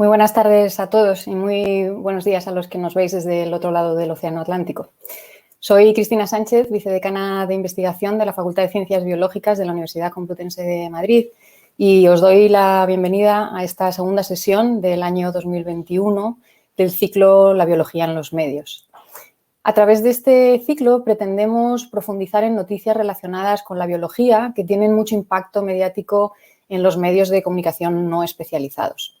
Muy buenas tardes a todos y muy buenos días a los que nos veis desde el otro lado del Océano Atlántico. Soy Cristina Sánchez, vicedecana de investigación de la Facultad de Ciencias Biológicas de la Universidad Complutense de Madrid, y os doy la bienvenida a esta segunda sesión del año 2021 del ciclo La biología en los medios. A través de este ciclo pretendemos profundizar en noticias relacionadas con la biología que tienen mucho impacto mediático en los medios de comunicación no especializados.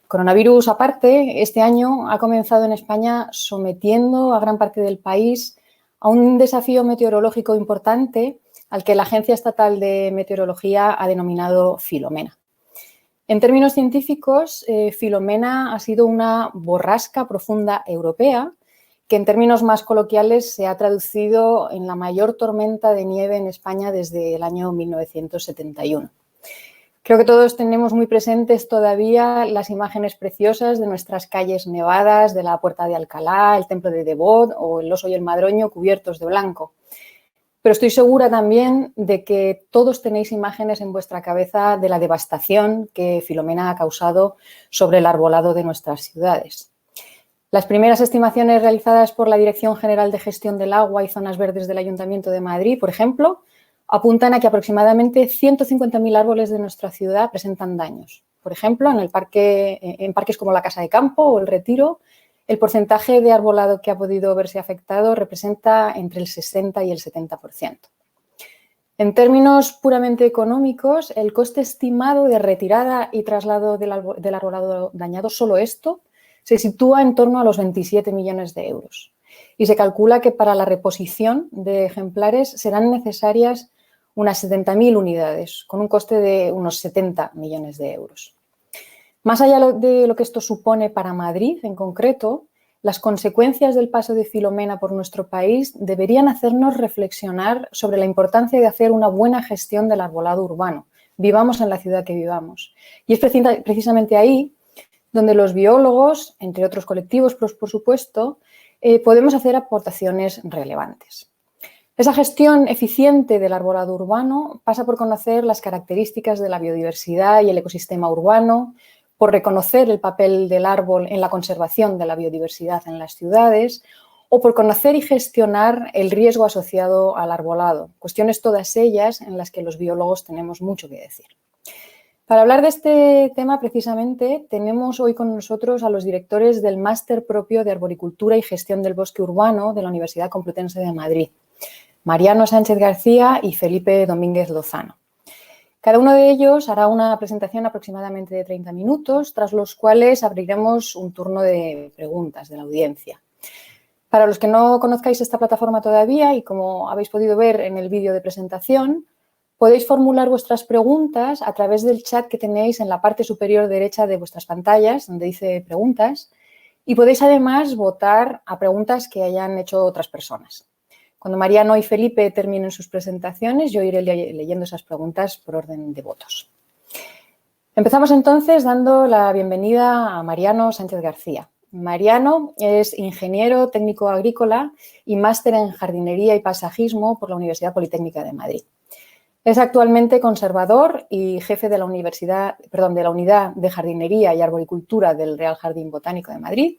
Coronavirus aparte, este año ha comenzado en España sometiendo a gran parte del país a un desafío meteorológico importante al que la Agencia Estatal de Meteorología ha denominado Filomena. En términos científicos, Filomena ha sido una borrasca profunda europea que en términos más coloquiales se ha traducido en la mayor tormenta de nieve en España desde el año 1971. Creo que todos tenemos muy presentes todavía las imágenes preciosas de nuestras calles nevadas, de la Puerta de Alcalá, el Templo de Devot o el Oso y el Madroño cubiertos de blanco. Pero estoy segura también de que todos tenéis imágenes en vuestra cabeza de la devastación que Filomena ha causado sobre el arbolado de nuestras ciudades. Las primeras estimaciones realizadas por la Dirección General de Gestión del Agua y Zonas Verdes del Ayuntamiento de Madrid, por ejemplo, apuntan a que aproximadamente 150.000 árboles de nuestra ciudad presentan daños. Por ejemplo, en parques como la Casa de Campo o el Retiro, el porcentaje de arbolado que ha podido verse afectado representa entre el 60 y el 70%. En términos puramente económicos, el coste estimado de retirada y traslado del arbolado dañado, solo esto, se sitúa en torno a los 27 millones de euros. Y se calcula que para la reposición de ejemplares serán necesarias unas 70.000 unidades, con un coste de unos 70 millones de euros. Más allá de lo que esto supone para Madrid en concreto, las consecuencias del paso de Filomena por nuestro país deberían hacernos reflexionar sobre la importancia de hacer una buena gestión del arbolado urbano, vivamos en la ciudad que vivamos. Y es precisamente ahí donde los biólogos, entre otros colectivos, por supuesto, podemos hacer aportaciones relevantes. Esa gestión eficiente del arbolado urbano pasa por conocer las características de la biodiversidad y el ecosistema urbano, por reconocer el papel del árbol en la conservación de la biodiversidad en las ciudades o por conocer y gestionar el riesgo asociado al arbolado, cuestiones todas ellas en las que los biólogos tenemos mucho que decir. Para hablar de este tema, precisamente, tenemos hoy con nosotros a los directores del Máster Propio de Arboricultura y Gestión del Bosque Urbano de la Universidad Complutense de Madrid, Mariano Sánchez García y Felipe Domínguez Lozano. Cada uno de ellos hará una presentación aproximadamente de 30 minutos, tras los cuales abriremos un turno de preguntas de la audiencia. Para los que no conozcáis esta plataforma todavía y como habéis podido ver en el vídeo de presentación, podéis formular vuestras preguntas a través del chat que tenéis en la parte superior derecha de vuestras pantallas, donde dice preguntas, y podéis además votar a preguntas que hayan hecho otras personas. Cuando Mariano y Felipe terminen sus presentaciones, yo iré leyendo esas preguntas por orden de votos. Empezamos entonces dando la bienvenida a Mariano Sánchez García. Mariano es ingeniero técnico agrícola y máster en jardinería y paisajismo por la Universidad Politécnica de Madrid. Es actualmente conservador y jefe de la Unidad de Jardinería y Arboricultura del Real Jardín Botánico de Madrid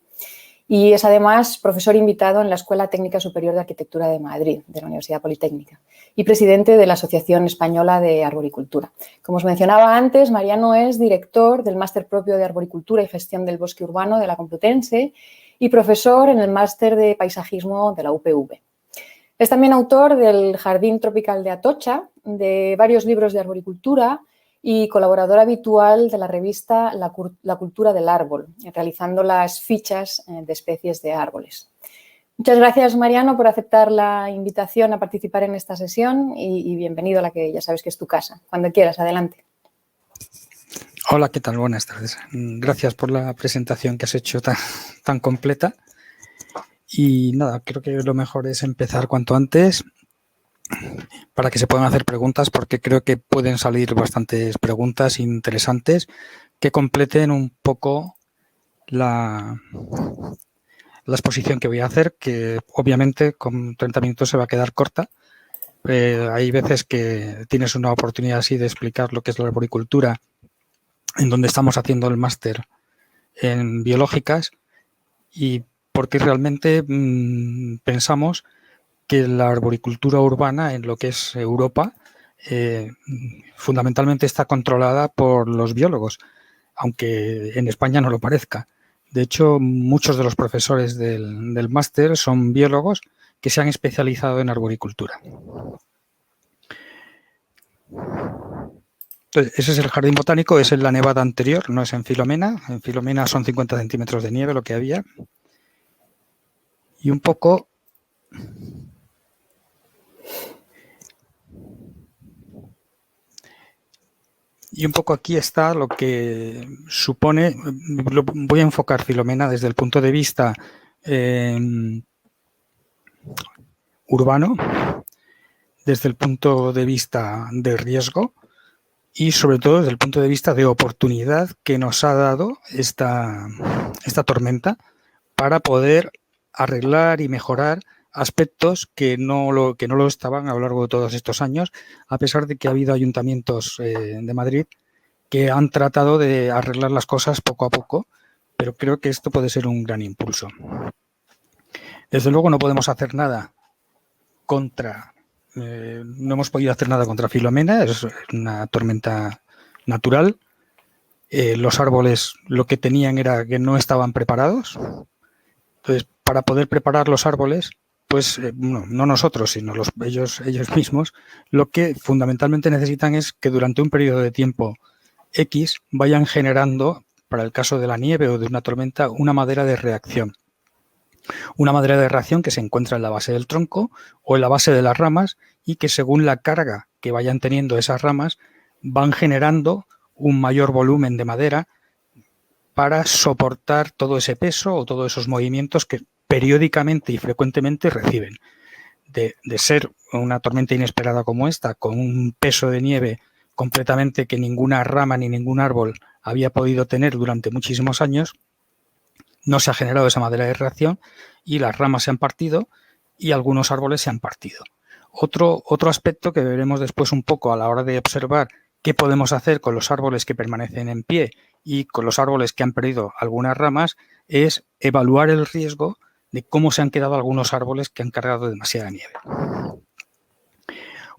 y es además profesor invitado en la Escuela Técnica Superior de Arquitectura de Madrid, de la Universidad Politécnica, y presidente de la Asociación Española de Arboricultura. Como os mencionaba antes, Mariano es director del Máster Propio de Arboricultura y Gestión del Bosque Urbano de la Complutense y profesor en el Máster de Paisajismo de la UPV. Es también autor del Jardín Tropical de Atocha, de varios libros de arboricultura y colaborador habitual de la revista La Cultura del Árbol, realizando las fichas de especies de árboles. Muchas gracias, Mariano, por aceptar la invitación a participar en esta sesión y bienvenido a la que ya sabes que es tu casa. Cuando quieras, adelante. Hola, ¿qué tal? Buenas tardes. Gracias por la presentación que has hecho tan completa. Y nada, creo que lo mejor es empezar cuanto antes para que se puedan hacer preguntas, porque creo que pueden salir bastantes preguntas interesantes que completen un poco la exposición que voy a hacer, que obviamente con 30 minutos se va a quedar corta. Hay veces que tienes una oportunidad así de explicar lo que es la arboricultura, en donde estamos haciendo el máster en biológicas y porque realmente pensamos que la arboricultura urbana en lo que es Europa fundamentalmente está controlada por los biólogos, aunque en España no lo parezca. De hecho, muchos de los profesores del máster son biólogos que se han especializado en arboricultura. Entonces, ese es el jardín botánico, es en la nevada anterior, no es en Filomena. En Filomena son 50 centímetros de nieve lo que había. Y un poco... aquí está lo que supone, voy a enfocar Filomena desde el punto de vista urbano, desde el punto de vista de riesgo y sobre todo desde el punto de vista de oportunidad que nos ha dado esta tormenta para poder arreglar y mejorar aspectos que no lo estaban a lo largo de todos estos años, a pesar de que ha habido ayuntamientos de Madrid que han tratado de arreglar las cosas poco a poco, pero creo que esto puede ser un gran impulso. Desde luego no podemos hacer nada no hemos podido hacer nada contra Filomena, es una tormenta natural. Los árboles lo que tenían era que no estaban preparados. Entonces, para poder preparar los árboles, pues no nosotros, sino ellos mismos, lo que fundamentalmente necesitan es que durante un periodo de tiempo X vayan generando, para el caso de la nieve o de una tormenta, una madera de reacción. Una madera de reacción que se encuentra en la base del tronco o en la base de las ramas y que según la carga que vayan teniendo esas ramas van generando un mayor volumen de madera para soportar todo ese peso o todos esos movimientos que periódicamente y frecuentemente reciben. De ser una tormenta inesperada como esta, con un peso de nieve completamente que ninguna rama ni ningún árbol había podido tener durante muchísimos años, no se ha generado esa madera de reacción y las ramas se han partido y algunos árboles se han partido. Otro aspecto que veremos después un poco a la hora de observar qué podemos hacer con los árboles que permanecen en pie y con los árboles que han perdido algunas ramas es evaluar el riesgo de cómo se han quedado algunos árboles que han cargado demasiada nieve.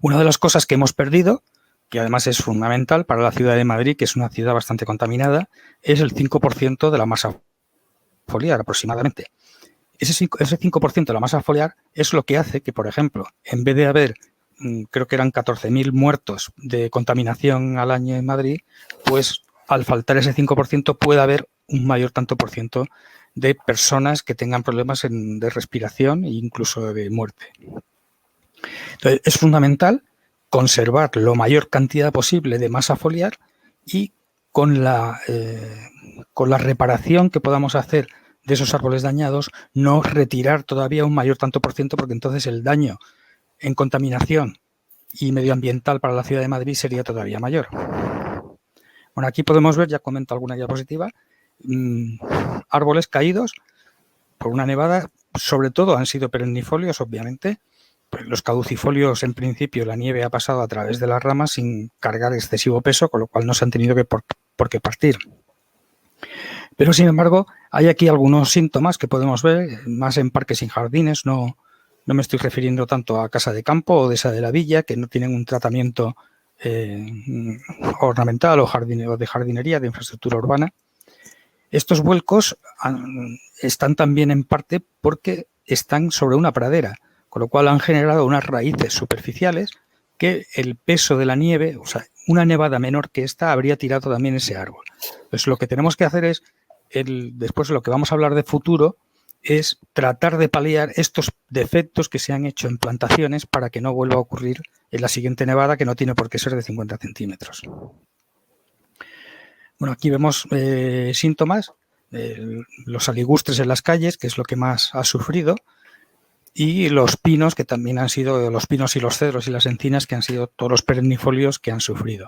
Una de las cosas que hemos perdido, que además es fundamental para la ciudad de Madrid, que es una ciudad bastante contaminada, es el 5% de la masa foliar aproximadamente. Ese 5% de la masa foliar es lo que hace que, por ejemplo, en vez de haber, creo que eran 14.000 muertos de contaminación al año en Madrid, pues al faltar ese 5% puede haber un mayor tanto por ciento de personas que tengan problemas de respiración e incluso de muerte. Entonces, es fundamental conservar la mayor cantidad posible de masa foliar y con la reparación que podamos hacer de esos árboles dañados, no retirar todavía un mayor tanto por ciento, porque entonces el daño en contaminación y medioambiental para la ciudad de Madrid sería todavía mayor. Bueno, aquí podemos ver, ya comento alguna diapositiva, árboles caídos por una nevada, sobre todo han sido perennifolios, obviamente. Pues los caducifolios, en principio, la nieve ha pasado a través de las ramas sin cargar excesivo peso, con lo cual no se han tenido por qué partir. Pero, sin embargo, hay aquí algunos síntomas que podemos ver, más en parques y jardines. No me estoy refiriendo tanto a casa de campo o de esa de la villa, que no tienen un tratamiento ornamental o de jardinería, de infraestructura urbana. Estos vuelcos están también en parte porque están sobre una pradera, con lo cual han generado unas raíces superficiales que el peso de la nieve, o sea, una nevada menor que esta habría tirado también ese árbol. Entonces, lo que tenemos que hacer es, después de lo que vamos a hablar de futuro, es tratar de paliar estos defectos que se han hecho en plantaciones para que no vuelva a ocurrir en la siguiente nevada, que no tiene por qué ser de 50 centímetros. Bueno, aquí vemos síntomas, los aligustres en las calles, que es lo que más ha sufrido, y los pinos, que también han sido los pinos y los cedros y las encinas, que han sido todos los perennifolios que han sufrido.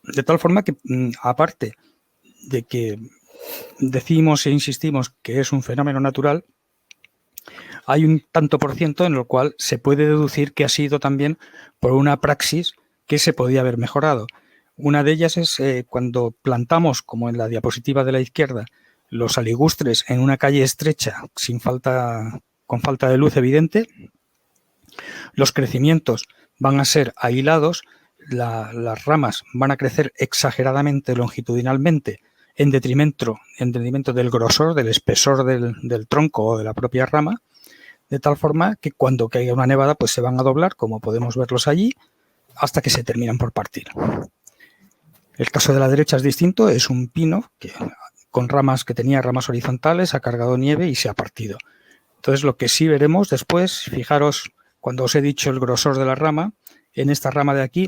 De tal forma que, aparte de que decimos e insistimos que es un fenómeno natural, hay un tanto por ciento en lo cual se puede deducir que ha sido también por una praxis que se podía haber mejorado. Una de ellas es cuando plantamos, como en la diapositiva de la izquierda, los aligustres en una calle estrecha con falta de luz evidente. Los crecimientos van a ser ahilados, las ramas van a crecer exageradamente longitudinalmente en detrimento del grosor, del espesor del tronco o de la propia rama, de tal forma que cuando caiga una nevada pues se van a doblar, como podemos verlos allí, hasta que se terminan por partir. El caso de la derecha es distinto, es un pino que tenía ramas horizontales, ha cargado nieve y se ha partido. Entonces, lo que sí veremos después, fijaros, cuando os he dicho el grosor de la rama, en esta rama de aquí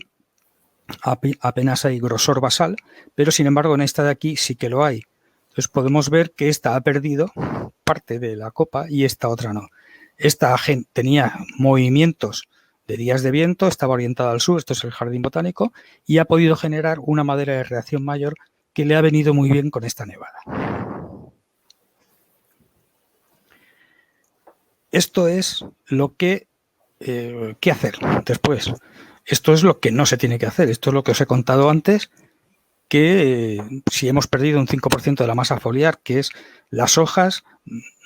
apenas hay grosor basal, pero sin embargo en esta de aquí sí que lo hay. Entonces podemos ver que esta ha perdido parte de la copa y esta otra no. Esta tenía movimientos de días de viento, estaba orientada al sur, esto es el jardín botánico, y ha podido generar una madera de reacción mayor que le ha venido muy bien con esta nevada. Esto es lo que ¿qué hacer después? Esto es lo que no se tiene que hacer. Esto es lo que os he contado antes, que si hemos perdido un 5% de la masa foliar, que es las hojas,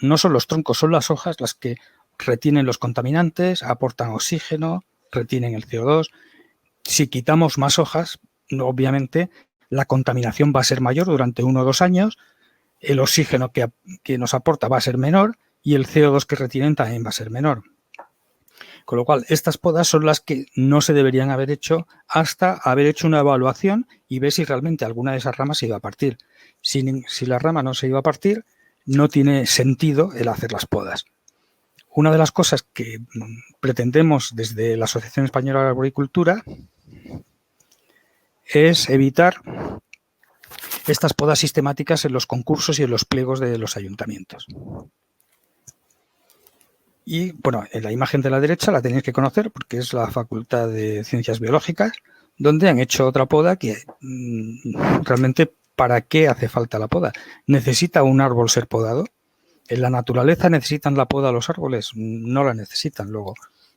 no son los troncos, son las hojas las que retienen los contaminantes, aportan oxígeno, retienen el CO2. Si quitamos más hojas, obviamente la contaminación va a ser mayor durante 1 o 2 años, el oxígeno que nos aporta va a ser menor y el CO2 que retienen también va a ser menor. Con lo cual, estas podas son las que no se deberían haber hecho hasta haber hecho una evaluación y ver si realmente alguna de esas ramas se iba a partir. Si la rama no se iba a partir, no tiene sentido el hacer las podas. Una de las cosas que pretendemos desde la Asociación Española de Arboricultura es evitar estas podas sistemáticas en los concursos y en los pliegos de los ayuntamientos. Y, bueno, en la imagen de la derecha la tenéis que conocer porque es la Facultad de Ciencias Biológicas, donde han hecho otra poda que realmente, ¿para qué hace falta la poda? ¿Necesita un árbol ser podado? ¿En la naturaleza necesitan la poda los árboles? No la necesitan. Luego,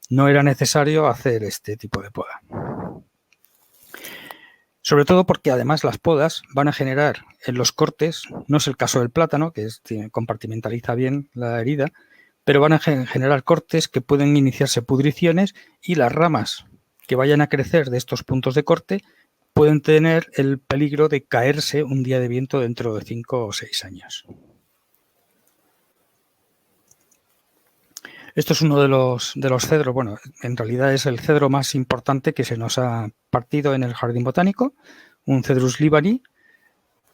no era necesario hacer este tipo de poda. Sobre todo porque además las podas van a generar en los cortes, no es el caso del plátano, que compartimentaliza bien la herida, pero van a generar cortes que pueden iniciarse pudriciones y las ramas que vayan a crecer de estos puntos de corte pueden tener el peligro de caerse un día de viento dentro de 5 o 6 años. Esto es uno de los cedros, bueno, en realidad es el cedro más importante que se nos ha partido en el jardín botánico, un Cedrus libani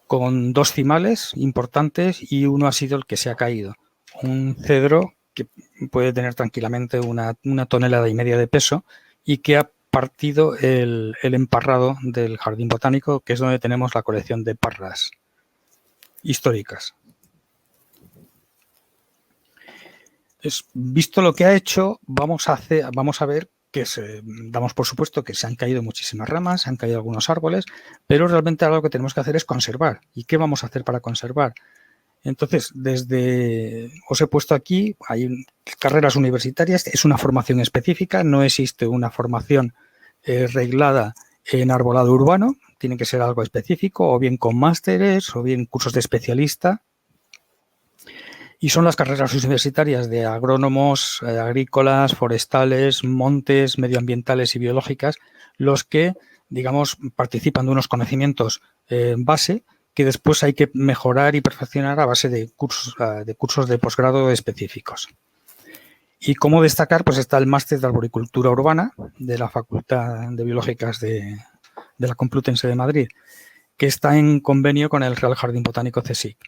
con 2 cimales importantes y uno ha sido el que se ha caído. Un cedro que puede tener tranquilamente una tonelada y media de peso y que ha partido el emparrado del jardín botánico, que es donde tenemos la colección de parras históricas. Visto lo que ha hecho, vamos a ver que damos por supuesto que se han caído muchísimas ramas, se han caído algunos árboles, pero realmente ahora lo que tenemos que hacer es conservar. ¿Y qué vamos a hacer para conservar? Entonces, os he puesto aquí, hay carreras universitarias, es una formación específica, no existe una formación reglada en arbolado urbano, tiene que ser algo específico, o bien con másteres, o bien cursos de especialista. Y son las carreras universitarias de agrónomos, agrícolas, forestales, montes, medioambientales y biológicas, los que, digamos, participan de unos conocimientos base que después hay que mejorar y perfeccionar a base de cursos de posgrado específicos. Y como destacar, pues está el máster de arboricultura urbana de la Facultad de Biológicas de la Complutense de Madrid, que está en convenio con el Real Jardín Botánico CSIC.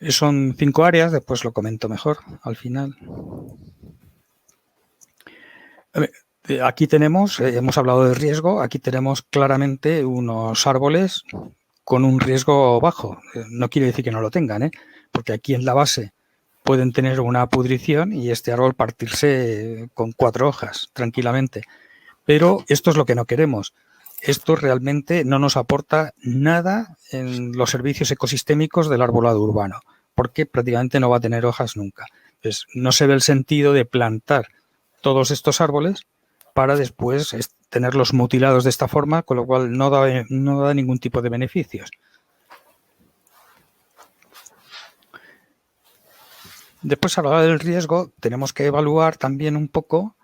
Son 5 áreas, después lo comento mejor al final. Aquí tenemos, hemos hablado de riesgo, aquí tenemos claramente unos árboles con un riesgo bajo. No quiere decir que no lo tengan, porque aquí en la base pueden tener una pudrición y este árbol partirse con 4 hojas tranquilamente. Pero esto es lo que no queremos. Esto realmente no nos aporta nada en los servicios ecosistémicos del arbolado urbano, porque prácticamente no va a tener hojas nunca. Entonces, no se ve el sentido de plantar todos estos árboles para después tenerlos mutilados de esta forma, con lo cual no da ningún tipo de beneficios. Después, a la hora del riesgo, tenemos que evaluar también un poco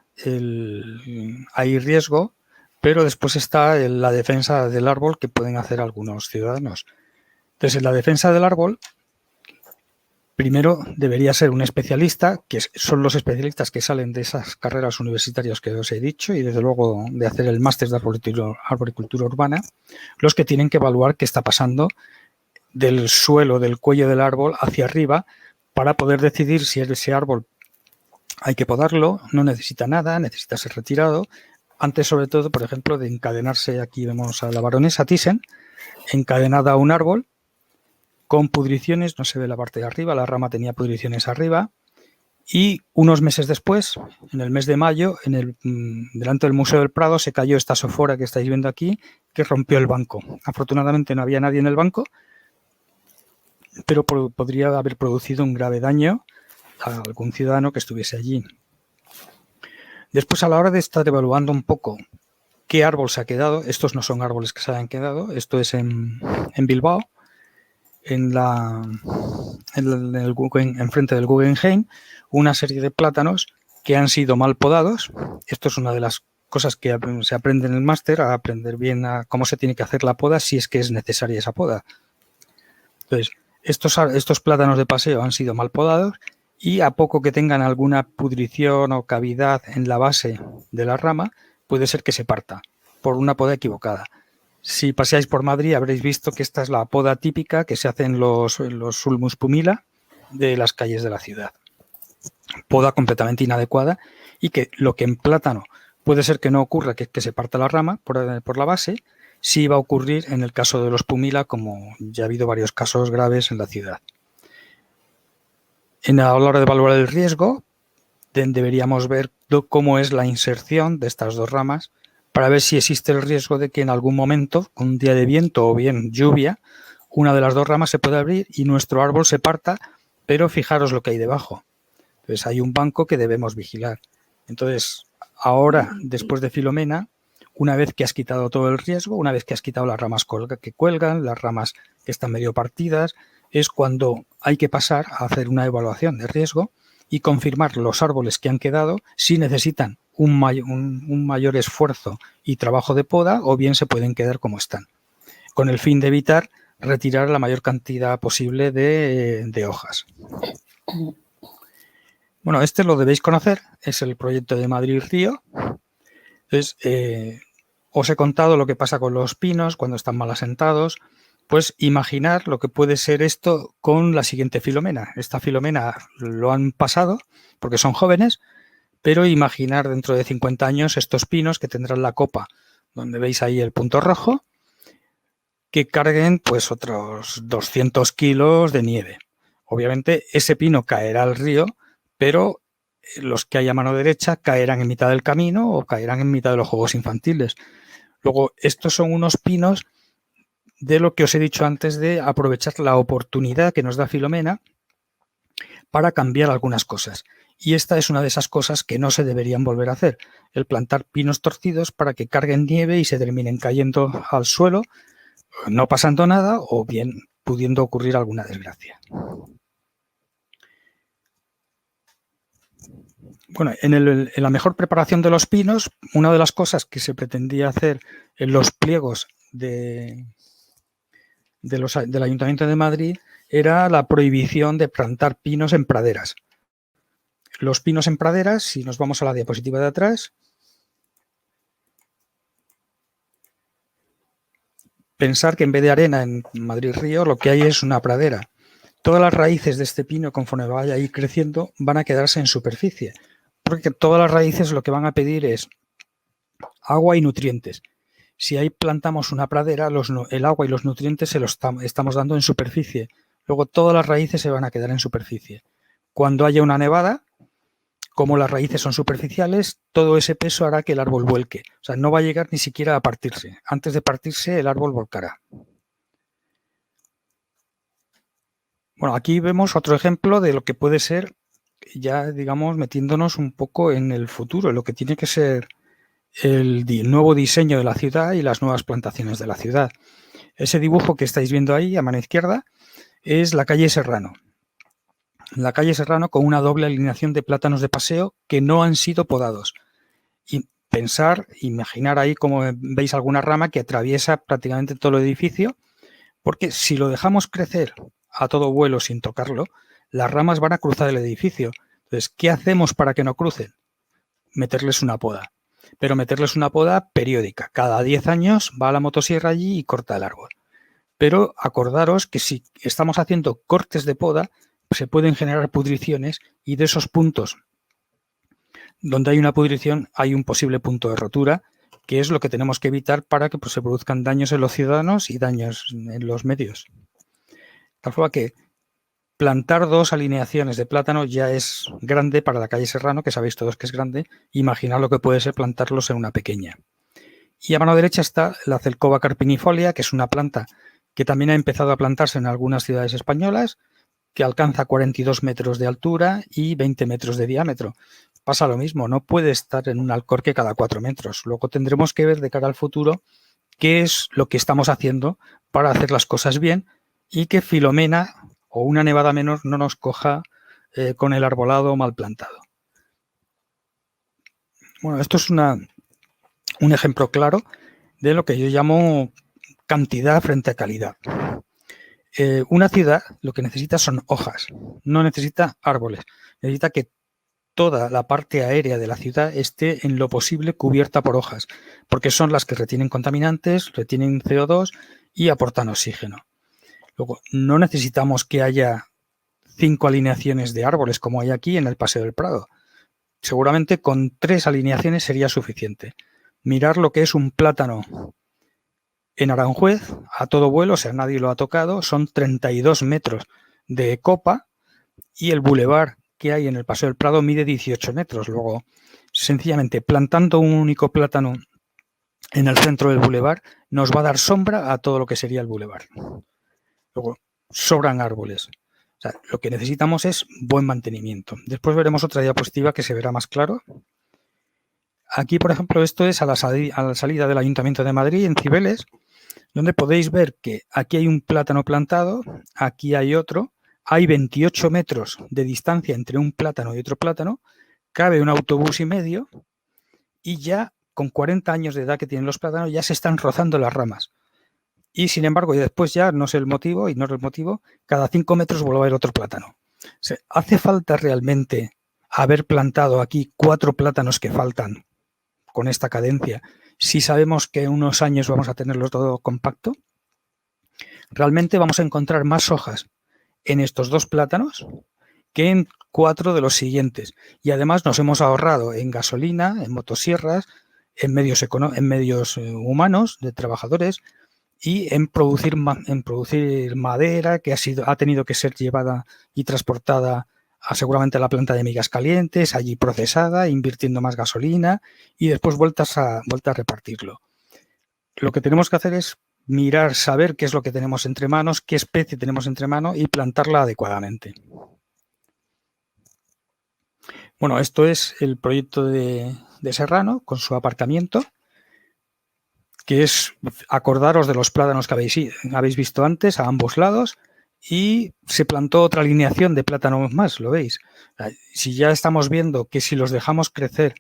hay riesgo, pero después está la defensa del árbol que pueden hacer algunos ciudadanos. Entonces, en la defensa del árbol, primero debería ser un especialista, que son los especialistas que salen de esas carreras universitarias que os he dicho y desde luego de hacer el máster de arboricultura urbana, los que tienen que evaluar qué está pasando del suelo, del cuello del árbol hacia arriba, para poder decidir si ese árbol hay que podarlo, no necesita nada, necesita ser retirado. Antes, sobre todo, por ejemplo, de encadenarse, aquí vemos a la baronesa Thyssen, encadenada a un árbol con pudriciones, no se ve la parte de arriba, la rama tenía pudriciones arriba, y unos meses después, en el mes de mayo, delante del Museo del Prado, se cayó esta sofora que estáis viendo aquí, que rompió el banco. Afortunadamente no había nadie en el banco, pero podría haber producido un grave daño a algún ciudadano que estuviese allí. Después, a la hora de estar evaluando un poco qué árbol se ha quedado, estos no son árboles que se hayan quedado, esto es en Bilbao, enfrente del Guggenheim, una serie de plátanos que han sido mal podados. Esto es una de las cosas que se aprende en el máster, a aprender bien a cómo se tiene que hacer la poda, si es que es necesaria esa poda. Entonces, estos plátanos de paseo han sido mal podados y a poco que tengan alguna pudrición o cavidad en la base de la rama, puede ser que se parta por una poda equivocada. Si paseáis por Madrid habréis visto que esta es la poda típica que se hace en los Ulmus pumila de las calles de la ciudad. Poda completamente inadecuada y que lo que en plátano puede ser que no ocurra, que se parta la rama por la base, sí va a ocurrir en el caso de los pumila, como ya ha habido varios casos graves en la ciudad. A la hora de evaluar el riesgo, deberíamos ver cómo es la inserción de estas dos ramas para ver si existe el riesgo de que en algún momento, con un día de viento o bien lluvia, una de las dos ramas se puede abrir y nuestro árbol se parta, pero fijaros lo que hay debajo. Entonces hay un banco que debemos vigilar. Entonces, ahora, después de Filomena, una vez que has quitado todo el riesgo, una vez que has quitado las ramas que cuelgan, las ramas que están medio partidas, es cuando hay que pasar a hacer una evaluación de riesgo y confirmar los árboles que han quedado, si necesitan un mayor esfuerzo y trabajo de poda o bien se pueden quedar como están, con el fin de evitar retirar la mayor cantidad posible de hojas. Bueno, este lo debéis conocer, es el proyecto de Madrid-Río. Entonces, os he contado lo que pasa con los pinos cuando están mal asentados. Pues imaginar lo que puede ser esto con la siguiente Filomena. Esta Filomena lo han pasado porque son jóvenes, pero imaginar dentro de 50 años estos pinos que tendrán la copa, donde veis ahí el punto rojo, que carguen pues otros 200 kilos de nieve. Obviamente ese pino caerá al río, pero los que hay a mano derecha caerán en mitad del camino o caerán en mitad de los juegos infantiles. Luego, estos son unos pinos de lo que os he dicho antes, de aprovechar la oportunidad que nos da Filomena para cambiar algunas cosas. Y esta es una de esas cosas que no se deberían volver a hacer, el plantar pinos torcidos para que carguen nieve y se terminen cayendo al suelo, no pasando nada o bien pudiendo ocurrir alguna desgracia. Bueno, en la mejor preparación de los pinos, una de las cosas que se pretendía hacer en los pliegos del Ayuntamiento de Madrid era la prohibición de plantar pinos en praderas. Los pinos en praderas, si nos vamos a la diapositiva de atrás, pensar que en vez de arena en Madrid-Río lo que hay es una pradera. Todas las raíces de este pino, conforme vaya a ir creciendo, van a quedarse en superficie, porque todas las raíces lo que van a pedir es agua y nutrientes. Si ahí plantamos una pradera, el agua y los nutrientes se los estamos dando en superficie. Luego todas las raíces se van a quedar en superficie. Cuando haya una nevada, como las raíces son superficiales, todo ese peso hará que el árbol vuelque. O sea, no va a llegar ni siquiera a partirse. Antes de partirse, el árbol volcará. Bueno, aquí vemos otro ejemplo de lo que puede ser, ya digamos, metiéndonos un poco en el futuro, lo que tiene que ser el nuevo diseño de la ciudad y las nuevas plantaciones de la ciudad. Ese dibujo que estáis viendo ahí a mano izquierda es la calle Serrano. La calle Serrano con una doble alineación de plátanos de paseo que no han sido podados. Y imaginar ahí como veis alguna rama que atraviesa prácticamente todo el edificio, porque si lo dejamos crecer a todo vuelo sin tocarlo, las ramas van a cruzar el edificio. Entonces, ¿qué hacemos para que no crucen? Meterles una poda. Pero meterles una poda periódica. Cada 10 años va la motosierra allí y corta el árbol. Pero acordaros que si estamos haciendo cortes de poda, se pueden generar pudriciones y de esos puntos donde hay una pudrición hay un posible punto de rotura, que es lo que tenemos que evitar para que se produzcan daños en los ciudadanos y daños en los medios. De tal forma que plantar 2 alineaciones de plátano ya es grande para la calle Serrano, que sabéis todos que es grande. Imaginad lo que puede ser plantarlos en una pequeña. Y a mano derecha está la Celcova carpinifolia, que es una planta que también ha empezado a plantarse en algunas ciudades españolas, que alcanza 42 metros de altura y 20 metros de diámetro. Pasa lo mismo, no puede estar en un alcorque cada 4 metros. Luego tendremos que ver de cara al futuro qué es lo que estamos haciendo para hacer las cosas bien y que Filomena o una nevada menor no nos coja con el arbolado mal plantado. Bueno, esto es un ejemplo claro de lo que yo llamo cantidad frente a calidad. Una ciudad lo que necesita son hojas, no necesita árboles. Necesita que toda la parte aérea de la ciudad esté en lo posible cubierta por hojas, porque son las que retienen contaminantes, retienen CO2 y aportan oxígeno. Luego, no necesitamos que haya 5 alineaciones de árboles como hay aquí en el Paseo del Prado. Seguramente con 3 alineaciones sería suficiente. Mirar lo que es un plátano en Aranjuez a todo vuelo, o sea, nadie lo ha tocado, son 32 metros de copa y el bulevar que hay en el Paseo del Prado mide 18 metros. Luego, sencillamente, plantando un único plátano en el centro del bulevar nos va a dar sombra a todo lo que sería el bulevar. Luego, sobran árboles. O sea, lo que necesitamos es buen mantenimiento. Después veremos otra diapositiva que se verá más claro. Aquí, por ejemplo, esto es a la salida del Ayuntamiento de Madrid, en Cibeles, donde podéis ver que aquí hay un plátano plantado, aquí hay otro, hay 28 metros de distancia entre un plátano y otro plátano, cabe un autobús y medio y ya con 40 años de edad que tienen los plátanos ya se están rozando las ramas. Y sin embargo, y después ya, no sé el motivo, ignoro el motivo, cada 5 metros vuelve a haber otro plátano. O sea, ¿hace falta realmente haber plantado aquí 4 plátanos que faltan con esta cadencia si sabemos que en unos años vamos a tenerlo todo compacto? Realmente vamos a encontrar más hojas en estos 2 plátanos que en 4 de los siguientes. Y además nos hemos ahorrado en gasolina, en motosierras, en medios humanos de trabajadores y en producir madera que ha tenido que ser llevada y transportada seguramente a la planta de migas calientes, allí procesada, invirtiendo más gasolina y después vuelta a repartirlo. Lo que tenemos que hacer es mirar, saber qué es lo que tenemos entre manos, qué especie tenemos entre manos y plantarla adecuadamente. Bueno, esto es el proyecto de Serrano con su aparcamiento, que es acordaros de los plátanos que habéis visto antes a ambos lados y se plantó otra alineación de plátanos más, ¿lo veis? Si ya estamos viendo que si los dejamos crecer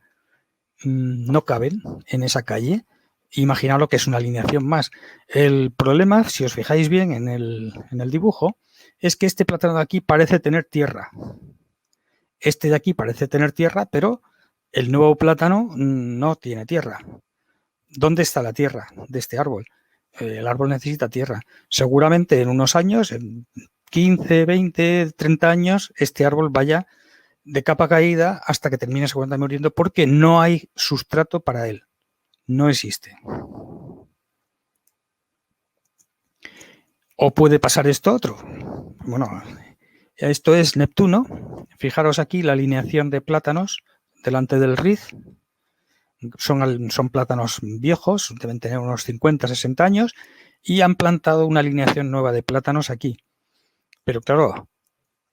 no caben en esa calle, imaginad lo que es una alineación más. El problema, si os fijáis bien en el dibujo, es que este plátano de aquí parece tener tierra. Este de aquí parece tener tierra, pero el nuevo plátano no tiene tierra. ¿Dónde está la tierra de este árbol? El árbol necesita tierra. Seguramente en unos años, en 15, 20, 30 años, este árbol vaya de capa caída hasta que termine seguramente muriendo porque no hay sustrato para él. No existe. ¿O puede pasar esto otro? Bueno, esto es Neptuno. Fijaros aquí la alineación de plátanos delante del Riz. Son plátanos viejos, deben tener unos 50, 60 años y han plantado una alineación nueva de plátanos aquí. Pero claro,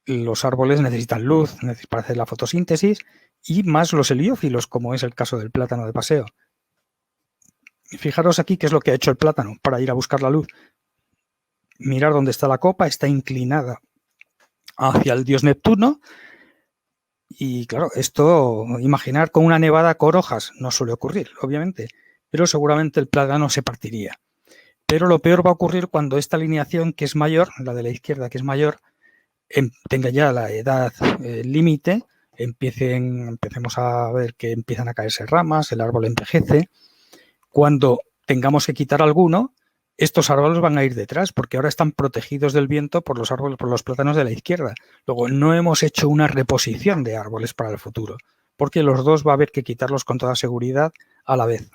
los árboles necesitan luz para hacer la fotosíntesis y más los heliófilos, como es el caso del plátano de paseo. Fijaros aquí qué es lo que ha hecho el plátano para ir a buscar la luz. Mirar dónde está la copa, está inclinada hacia el dios Neptuno. Y claro, esto, imaginar con una nevada con hojas no suele ocurrir, obviamente, pero seguramente el plátano se partiría. Pero lo peor va a ocurrir cuando esta alineación, que es mayor, la de la izquierda, que es mayor, tenga ya la edad límite, empecemos a ver que empiezan a caerse ramas, el árbol envejece. Cuando tengamos que quitar alguno, estos árboles van a ir detrás, porque ahora están protegidos del viento por los árboles, por los plátanos de la izquierda. Luego, no hemos hecho una reposición de árboles para el futuro, porque los dos va a haber que quitarlos con toda seguridad a la vez.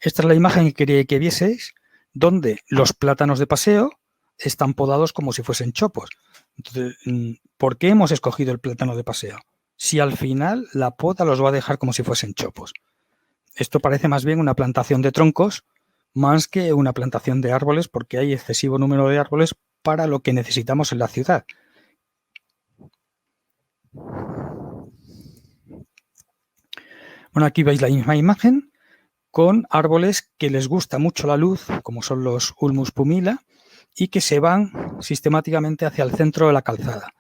Esta es la imagen que quería que vieseis, donde los plátanos de paseo están podados como si fuesen chopos. Entonces, ¿por qué hemos escogido el plátano de paseo? Si al final la poda los va a dejar como si fuesen chopos. Esto parece más bien una plantación de troncos más que una plantación de árboles, porque hay excesivo número de árboles para lo que necesitamos en la ciudad. Bueno, aquí veis la misma imagen con árboles que les gusta mucho la luz, como son los Ulmus pumila, y que se van sistemáticamente hacia el centro de la calzada.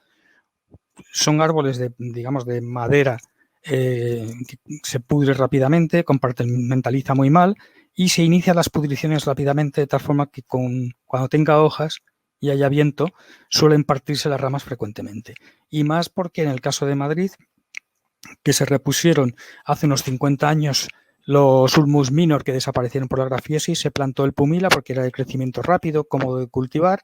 Son árboles de, digamos, de madera que se pudre rápidamente, compartimentaliza muy mal y se inician las pudriciones rápidamente, de tal forma que cuando tenga hojas y haya viento, suelen partirse las ramas frecuentemente. Y más porque en el caso de Madrid, que se repusieron hace unos 50 años los Ulmus minor que desaparecieron por la grafiosis, se plantó el pumila porque era de crecimiento rápido, cómodo de cultivar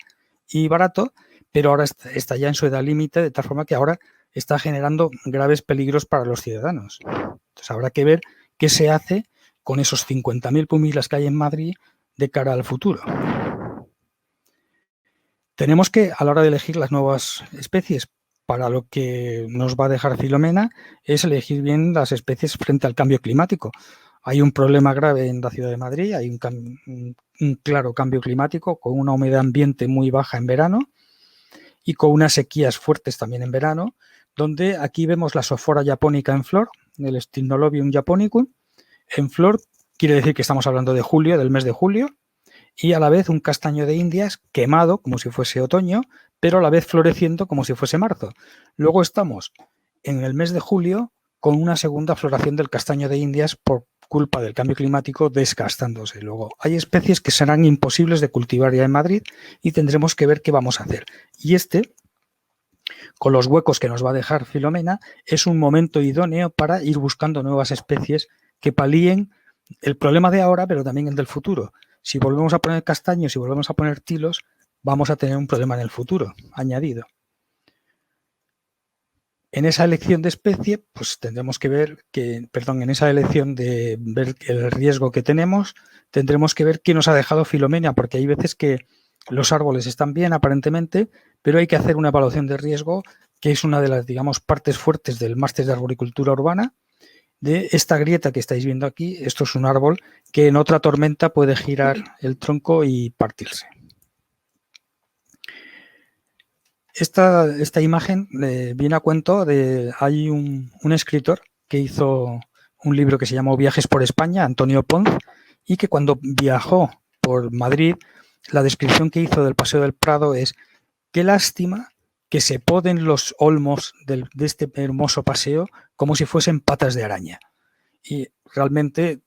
y barato, pero ahora está ya en su edad límite, de tal forma que ahora está generando graves peligros para los ciudadanos. Entonces habrá que ver qué se hace con esos 50.000 pumilas que hay en Madrid de cara al futuro. Tenemos que, a la hora de elegir las nuevas especies, para lo que nos va a dejar Filomena, es elegir bien las especies frente al cambio climático. Hay un problema grave en la ciudad de Madrid, hay un claro cambio climático con una humedad ambiente muy baja en verano y con unas sequías fuertes también en verano, donde aquí vemos la Sophora japonica en flor, el Stymnolobium japonicum. En flor quiere decir que estamos hablando de julio, del mes de julio, y a la vez un castaño de Indias quemado como si fuese otoño, pero a la vez floreciendo como si fuese marzo. Luego estamos en el mes de julio con una segunda floración del castaño de Indias por culpa del cambio climático desgastándose. Luego hay especies que serán imposibles de cultivar ya en Madrid y tendremos que ver qué vamos a hacer. Y con los huecos que nos va a dejar Filomena, es un momento idóneo para ir buscando nuevas especies que palíen el problema de ahora, pero también el del futuro. Si volvemos a poner castaños y volvemos a poner tilos, vamos a tener un problema en el futuro añadido. En esa elección de especie, pues tendremos que ver que, en esa elección de ver el riesgo que tenemos, tendremos que ver qué nos ha dejado Filomena, porque hay veces que los árboles están bien aparentemente, pero hay que hacer una evaluación de riesgo, que es una de las, digamos, partes fuertes del máster de arboricultura urbana. De esta grieta que estáis viendo aquí, esto es un árbol que en otra tormenta puede girar el tronco y partirse. Esta imagen viene a cuento de... Hay un escritor que hizo un libro que se llamó Viajes por España, Antonio Ponz, y que cuando viajó por Madrid, la descripción que hizo del Paseo del Prado es: qué lástima que se poden los olmos de este hermoso paseo como si fuesen patas de araña. Y realmente,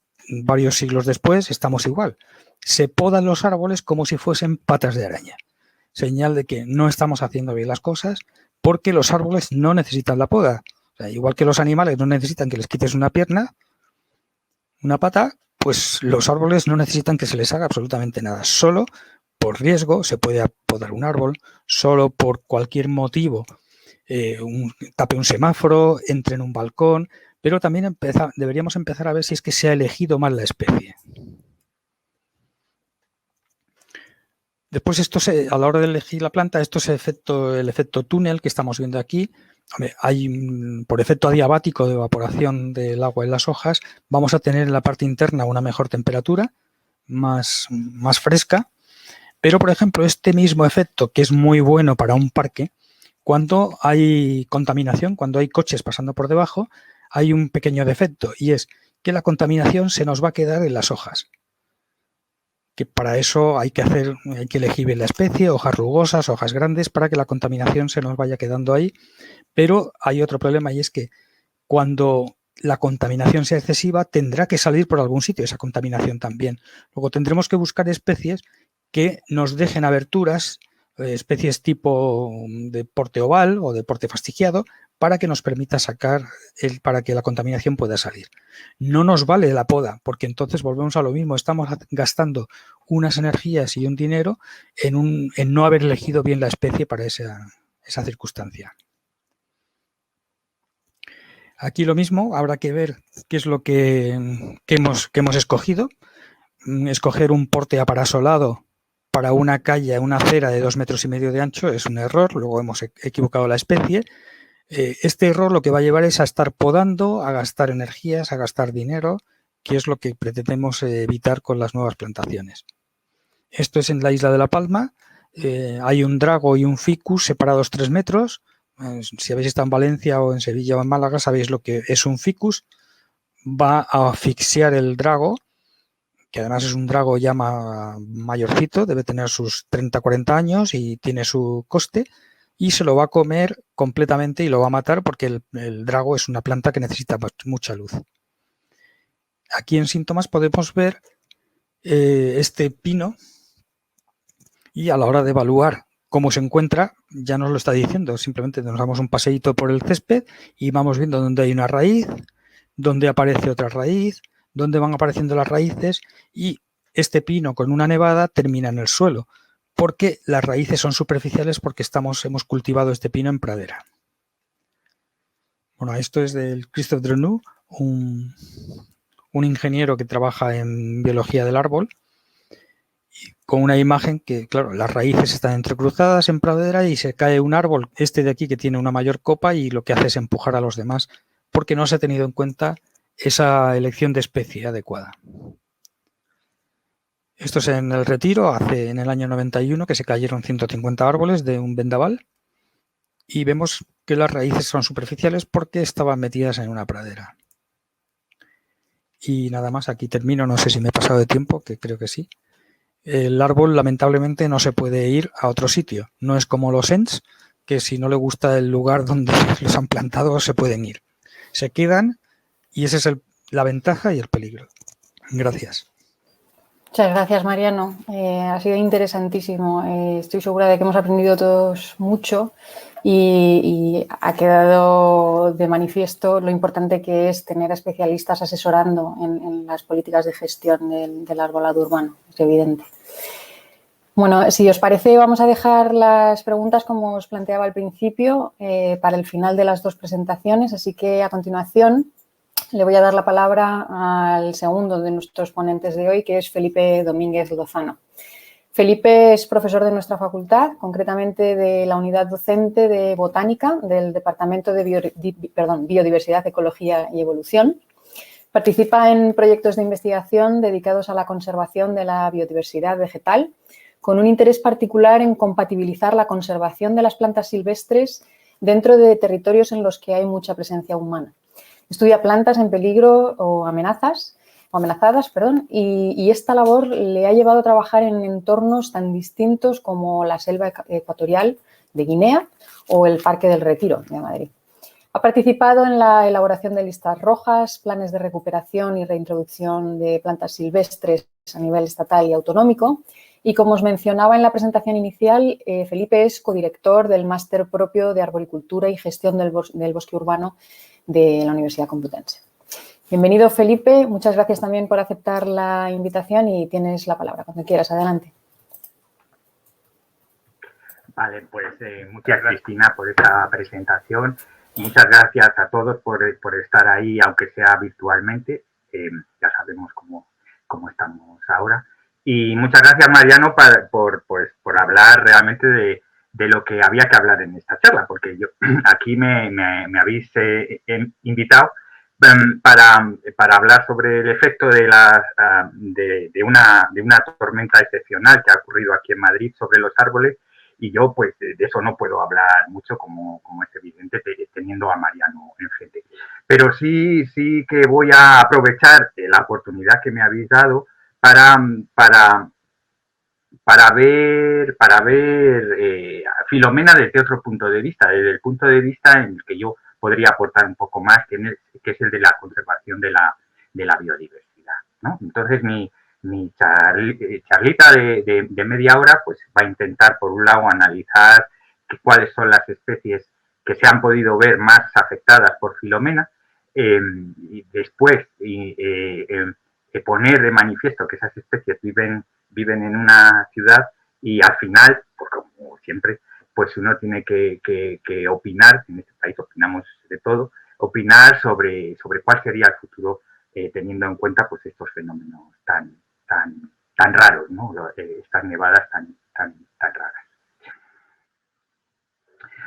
varios siglos después, estamos igual. Se podan los árboles como si fuesen patas de araña. Señal de que no estamos haciendo bien las cosas, porque los árboles no necesitan la poda. O sea, igual que los animales no necesitan que les quites una pierna, una pata, pues los árboles no necesitan que se les haga absolutamente nada. Solo por riesgo se puede podar un árbol, solo por cualquier motivo, tape un semáforo, entre en un balcón, pero también deberíamos empezar a ver si es que se ha elegido mal la especie. Después, a la hora de elegir la planta, esto es el efecto túnel que estamos viendo aquí. Hay, por efecto adiabático de evaporación del agua en las hojas, vamos a tener en la parte interna una mejor temperatura, más fresca. Pero, por ejemplo, este mismo efecto, que es muy bueno para un parque, cuando hay contaminación, cuando hay coches pasando por debajo, hay un pequeño defecto, y es que la contaminación se nos va a quedar en las hojas. Que para eso hay que elegir bien la especie, hojas rugosas, hojas grandes, para que la contaminación se nos vaya quedando ahí. Pero hay otro problema, y es que cuando la contaminación sea excesiva, tendrá que salir por algún sitio esa contaminación también. Luego tendremos que buscar especies que nos dejen aberturas, especies tipo de porte oval o de porte fastigiado, para que nos permita para que la contaminación pueda salir. No nos vale la poda, porque entonces volvemos a lo mismo, estamos gastando unas energías y un dinero en no haber elegido bien la especie para esa circunstancia. Aquí lo mismo, habrá que ver qué es lo que hemos escogido. Escoger un porte aparasolado para una calle, una acera de 2,5 metros de ancho es un error, luego hemos equivocado la especie. Este error lo que va a llevar es a estar podando, a gastar energías, a gastar dinero, que es lo que pretendemos evitar con las nuevas plantaciones. Esto es en la isla de La Palma. Hay un drago y un ficus separados 3 metros. Si habéis estado en Valencia o en Sevilla o en Málaga, sabéis lo que es un ficus. Va a asfixiar el drago, que además es un drago ya mayorcito, debe tener sus 30-40 años y tiene su coste, y se lo va a comer completamente y lo va a matar porque el drago es una planta que necesita mucha luz. Aquí en síntomas podemos ver este pino, y a la hora de evaluar cómo se encuentra, ya nos lo está diciendo. Simplemente nos damos un paseíto por el césped y vamos viendo dónde hay una raíz, dónde aparece otra raíz, dónde van apareciendo las raíces, y este pino con una nevada termina en el suelo, porque las raíces son superficiales, porque hemos cultivado este pino en pradera. Bueno, esto es del Christophe Drenou, un ingeniero que trabaja en biología del árbol, con una imagen que, claro, las raíces están entrecruzadas en pradera y se cae un árbol, este de aquí, que tiene una mayor copa, y lo que hace es empujar a los demás, porque no se ha tenido en cuenta esa elección de especie adecuada. Esto es en el Retiro, en el año 91, que se cayeron 150 árboles de un vendaval, y vemos que las raíces son superficiales porque estaban metidas en una pradera. Y nada más, aquí termino. No sé si me he pasado de tiempo, que creo que sí. El árbol, lamentablemente, no se puede ir a otro sitio. No es como los ENS, que si no le gusta el lugar donde los han plantado, se pueden ir. Se quedan, y esa es la ventaja y el peligro. Gracias. Muchas gracias, Mariano. Ha sido interesantísimo. Estoy segura de que hemos aprendido todos mucho y ha quedado de manifiesto lo importante que es tener a especialistas asesorando en las políticas de gestión del arbolado urbano. Es evidente. Bueno, si os parece, vamos a dejar las preguntas, como os planteaba al principio, para el final de las dos presentaciones. Así que, a continuación, le voy a dar la palabra al segundo de nuestros ponentes de hoy, que es Felipe Domínguez Lozano. Felipe es profesor de nuestra facultad, concretamente de la unidad docente de Botánica del Departamento de Biodiversidad, Ecología y Evolución. Participa en proyectos de investigación dedicados a la conservación de la biodiversidad vegetal, con un interés particular en compatibilizar la conservación de las plantas silvestres dentro de territorios en los que hay mucha presencia humana. Estudia plantas en peligro o amenazadas, y esta labor le ha llevado a trabajar en entornos tan distintos como la selva ecuatorial de Guinea o el Parque del Retiro de Madrid. Ha participado en la elaboración de listas rojas, planes de recuperación y reintroducción de plantas silvestres a nivel estatal y autonómico. Y como os mencionaba en la presentación inicial, Felipe es codirector del máster propio de arboricultura y gestión del bosque urbano de la Universidad Complutense. Bienvenido, Felipe. Muchas gracias también por aceptar la invitación y tienes la palabra cuando quieras. Adelante. Vale, pues muchas gracias, Cristina, por esta presentación. Muchas gracias a todos por estar ahí, aunque sea virtualmente. Ya sabemos cómo estamos ahora. Y muchas gracias, Mariano, por hablar realmente de lo que había que hablar en esta charla, porque yo aquí me habéis invitado para hablar sobre el efecto de una tormenta excepcional que ha ocurrido aquí en Madrid sobre los árboles y yo pues de eso no puedo hablar mucho, como es evidente, teniendo a Mariano enfrente. Pero sí que voy a aprovechar la oportunidad que me habéis dado para ver a Filomena desde otro punto de vista, desde el punto de vista en el que yo podría aportar un poco más, que es el de la conservación de la biodiversidad, ¿no? Entonces, mi charlita de media hora pues va a intentar, por un lado, analizar cuáles son las especies que se han podido ver más afectadas por Filomena, y después poner de manifiesto que esas especies viven en una ciudad, y al final, pues como siempre, pues uno tiene que opinar. En este país opinamos de todo, opinar sobre cuál sería el futuro, teniendo en cuenta pues estos fenómenos tan raros, ¿no? Estas nevadas tan raras.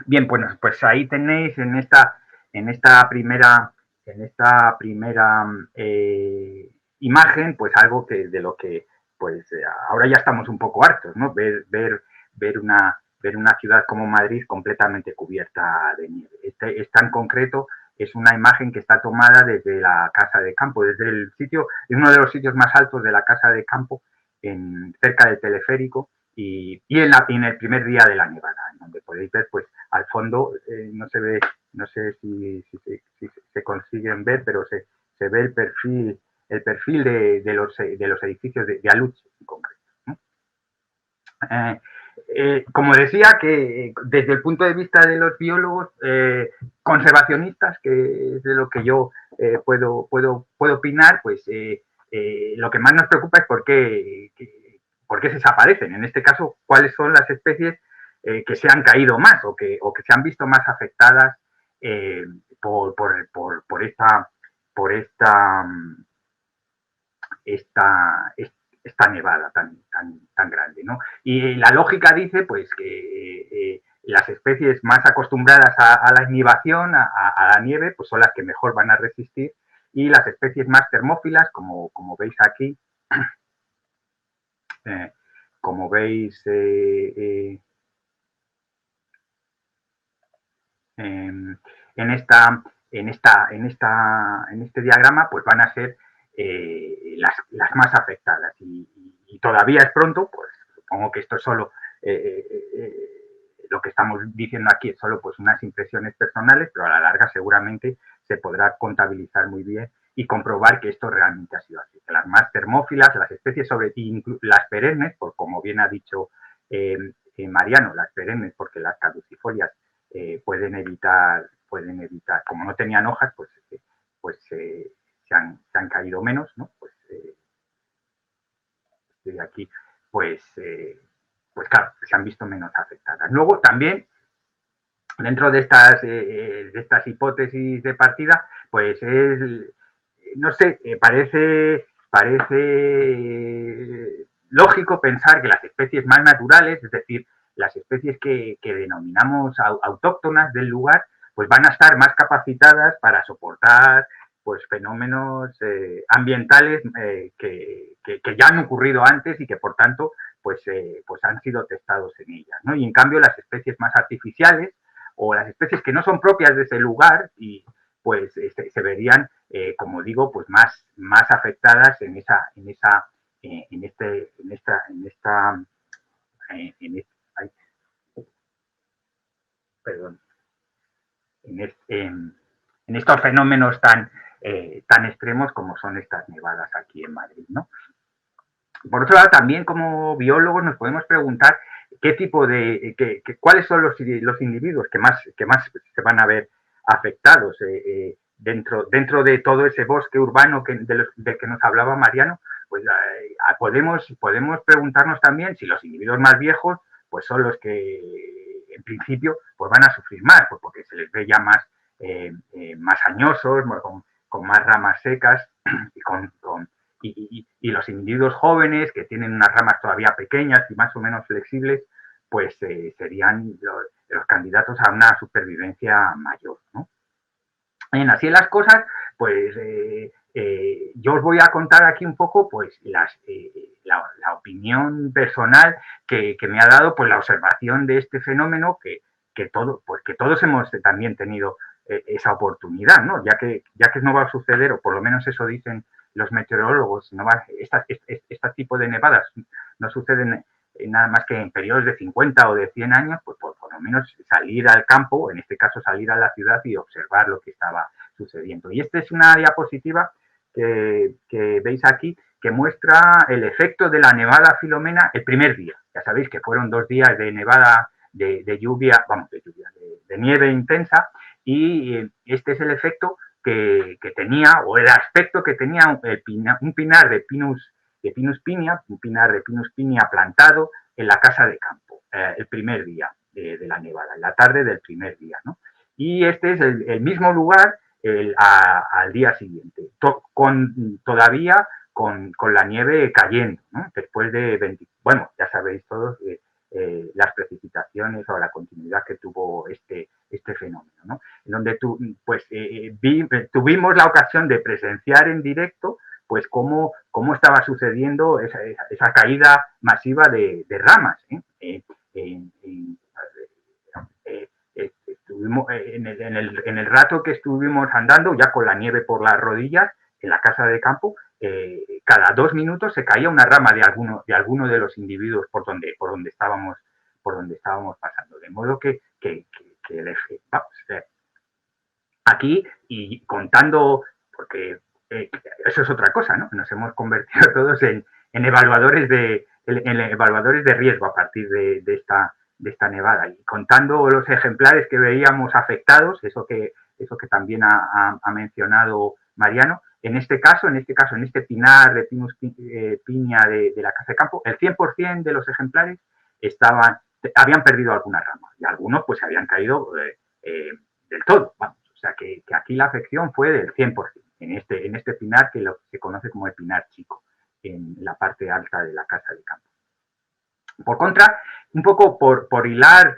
Bien, pues ahí tenéis en esta primera imagen, pues algo de lo que pues ahora ya estamos un poco hartos, ¿no? Ver una ciudad como Madrid completamente cubierta de nieve. Esta en concreto es una imagen que está tomada desde la Casa de Campo, desde el sitio, en uno de los sitios más altos de la Casa de Campo, cerca del teleférico, y en el primer día de la nevada, donde podéis ver, pues al fondo no se ve, no sé si se consiguen ver, pero se ve el perfil de los edificios de Aluche en concreto, ¿no? Como decía, que desde el punto de vista de los biólogos conservacionistas, que es de lo que yo puedo opinar, pues lo que más nos preocupa es por qué se desaparecen. En este caso, cuáles son las especies que se han caído más o que se han visto más afectadas por esta nevada tan grande, ¿no? Y la lógica dice pues que las especies más acostumbradas a la inhibición, a la nieve, pues son las que mejor van a resistir, y las especies más termófilas, como veis aquí, como veis en este diagrama, pues van a ser las más afectadas, y todavía es pronto, pues supongo que esto es solo lo que estamos diciendo aquí es solo pues unas impresiones personales, pero a la larga seguramente se podrá contabilizar muy bien y comprobar que esto realmente ha sido así. Que las más termófilas, las especies las perennes, por como bien ha dicho Mariano, las perennes, porque las caducifolias pueden evitar, como no tenían hojas, pues se han caído menos, ¿no? Pues de aquí, pues claro, se han visto menos afectadas. Luego también, dentro de estas hipótesis de partida, pues no sé, parece lógico pensar que las especies más naturales, es decir, las especies que denominamos autóctonas del lugar, pues van a estar más capacitadas para soportar pues fenómenos ambientales que ya han ocurrido antes y que por tanto pues han sido testados en ellas, ¿no? Y en cambio las especies más artificiales, o las especies que no son propias de ese lugar, y pues se verían, como digo, pues más afectadas en estos fenómenos tan extremos como son estas nevadas aquí en Madrid, ¿no? Por otro lado, también como biólogos nos podemos preguntar qué tipo cuáles son los individuos que más se van a ver afectados dentro de todo ese bosque urbano del que nos hablaba Mariano. Pues podemos preguntarnos también si los individuos más viejos pues son los que en principio pues van a sufrir más, pues porque se les ve ya más añosos, con más ramas secas, y los individuos jóvenes que tienen unas ramas todavía pequeñas y más o menos flexibles, pues serían los candidatos a una supervivencia mayor, ¿no? Bien, así las cosas, pues yo os voy a contar aquí un poco pues la opinión personal que me ha dado pues la observación de este fenómeno que todos hemos también tenido esa oportunidad, ¿no? Ya que no va a suceder, o por lo menos eso dicen los meteorólogos, este tipo de nevadas no suceden nada más que en periodos de 50 o de 100 años, pues por lo menos salir al campo, en este caso salir a la ciudad y observar lo que estaba sucediendo. Y esta es una diapositiva que veis aquí, que muestra el efecto de la nevada Filomena el primer día. Ya sabéis que fueron 2 días de nevada, de lluvia, de nieve intensa, y este es el efecto que tenía, o el aspecto que tenía un pinar de Pinus pinia, un pinar de Pinus pinia plantado en la casa de campo, el primer día de la nevada, en la tarde del primer día, ¿no? Y este es el mismo lugar al día siguiente, todavía con la nieve cayendo, ¿no? Después de 20, bueno, ya sabéis todos las precipitaciones o la continuidad que tuvo este fenómeno, ¿no? En donde tuvimos la ocasión de presenciar en directo pues cómo estaba sucediendo esa caída masiva de ramas. Estuvimos en el rato que estuvimos andando, ya con la nieve por las rodillas, en la casa de campo, cada 2 minutos se caía una rama de alguno de los individuos por donde estábamos pasando. De modo que aquí, y contando, porque eso es otra cosa, ¿no? Nos hemos convertido todos en evaluadores de riesgo a partir de esta nevada, y contando los ejemplares que veíamos afectados, eso que también ha mencionado Mariano. En este pinar de Pinus pinia de la casa de campo, el 100% de los ejemplares habían perdido alguna rama, y algunos pues se habían caído del todo, vamos. O sea que aquí la afección fue del 100% en este pinar, que se conoce como el pinar chico, en la parte alta de la casa de campo. Por contra, un poco por hilar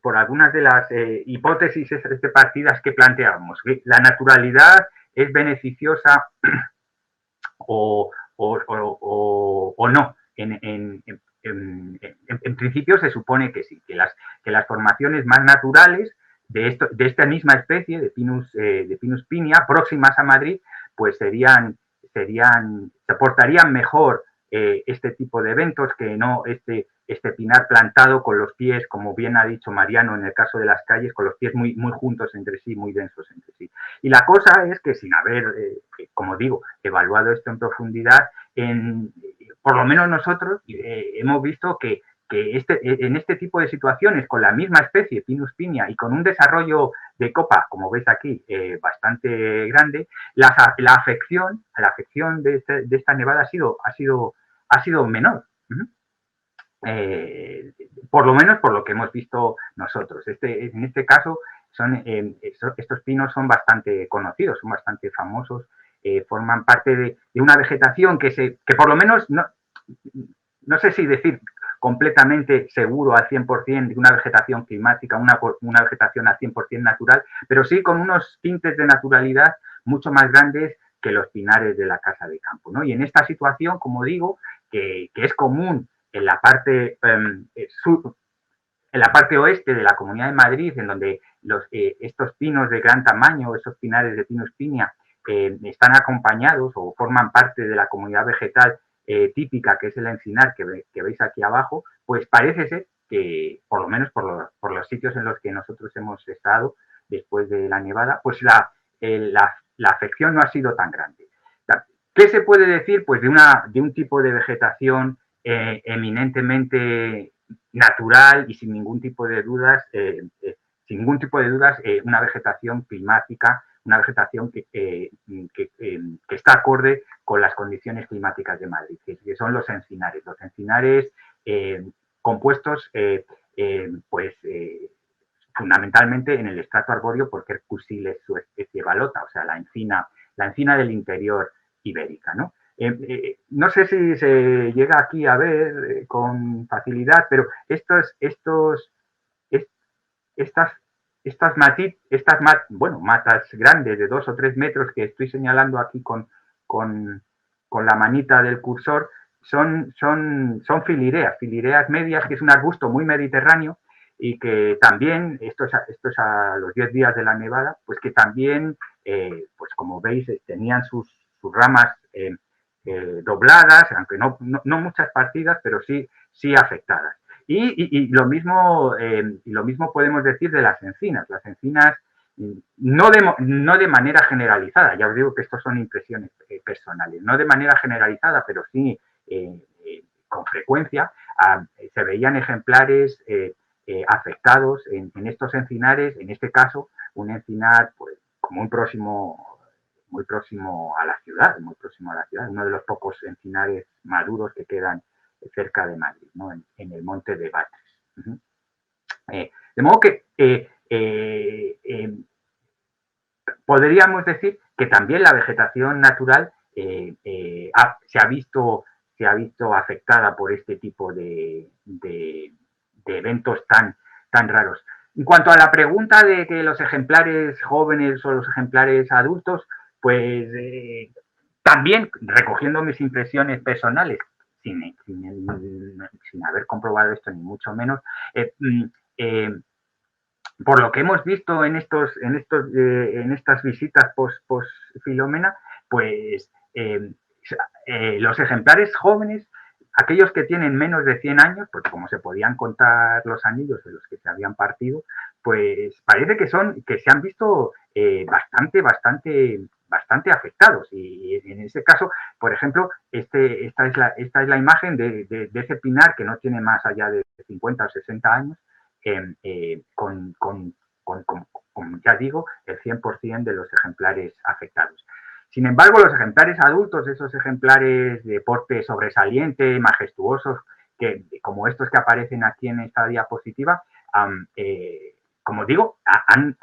por algunas de las hipótesis partidas que planteábamos, que la naturalidad es beneficiosa o no. En principio se supone que sí, que las formaciones más naturales de esta misma especie, de Pinus pinia, próximas a Madrid, pues soportarían mejor este tipo de eventos que no este pinar plantado con los pies, como bien ha dicho Mariano en el caso de las calles, con los pies muy, muy juntos entre sí, muy densos entre sí. Y la cosa es que sin haber, como digo, evaluado esto en profundidad, por lo menos nosotros hemos visto que en este tipo de situaciones, con la misma especie, Pinus pinia, y con un desarrollo de copa, como veis aquí, bastante grande, la afección de esta nevada ha sido menor. Por lo menos por lo que hemos visto nosotros. En este caso, estos pinos son bastante conocidos, son bastante famosos, forman parte de una vegetación que por lo menos, no sé si decir completamente seguro al 100% de una vegetación climática, una vegetación al 100% natural, pero sí con unos tintes de naturalidad mucho más grandes que los pinares de la casa de campo, ¿no? Y en esta situación, como digo, que es común en la parte oeste de la Comunidad de Madrid, en donde estos pinos de gran tamaño, estos pinares de Pinus pinia, están acompañados o forman parte de la comunidad vegetal típica, que es el encinar que veis aquí abajo, pues parece ser que, por lo menos por los sitios en los que nosotros hemos estado después de la nevada, pues la afección no ha sido tan grande. ¿Qué se puede decir? Pues de un tipo de vegetación eminentemente natural y sin ningún tipo de dudas, una vegetación climática, una vegetación que está acorde con las condiciones climáticas de Madrid, que son los encinares. Los encinares compuestos, fundamentalmente en el estrato arbóreo, porque Hercusil es su especie balota, o sea, la encina del interior ibérica, ¿no? No sé si se llega aquí a ver con facilidad, pero estas matas grandes de 2 o 3 metros que estoy señalando aquí con la manita del cursor, son filireas medias, que es un arbusto muy mediterráneo y que también, esto es a los 10 días de la nevada, pues que también, pues como veis, tenían sus ramas dobladas, aunque no muchas partidas, pero sí afectadas. Y lo mismo podemos decir de las encinas. Las encinas, no de manera generalizada, ya os digo que estos son impresiones personales, no de manera generalizada, pero sí con frecuencia se veían ejemplares afectados en estos encinares, en este caso un encinar pues, muy próximo a la ciudad, uno de los pocos encinares maduros que quedan cerca de Madrid, ¿no? en el monte de Batres. De modo que podríamos decir que también la vegetación natural se ha visto afectada por este tipo de eventos tan raros. En cuanto a la pregunta de que los ejemplares jóvenes o los ejemplares adultos, pues también recogiendo mis impresiones personales, sin haber comprobado esto ni mucho menos, por lo que hemos visto en estas visitas post Filomena, pues los ejemplares jóvenes, aquellos que tienen menos de 100 años, porque como se podían contar los anillos de los que se habían partido, pues parece que se han visto bastante afectados. Y en ese caso, por ejemplo, esta es la imagen de ese pinar que no tiene más allá de 50 o 60 años, con, ya digo, el 100% de los ejemplares afectados. Sin embargo, los ejemplares adultos, esos ejemplares de porte sobresaliente, majestuosos, como estos que aparecen aquí en esta diapositiva, como digo, han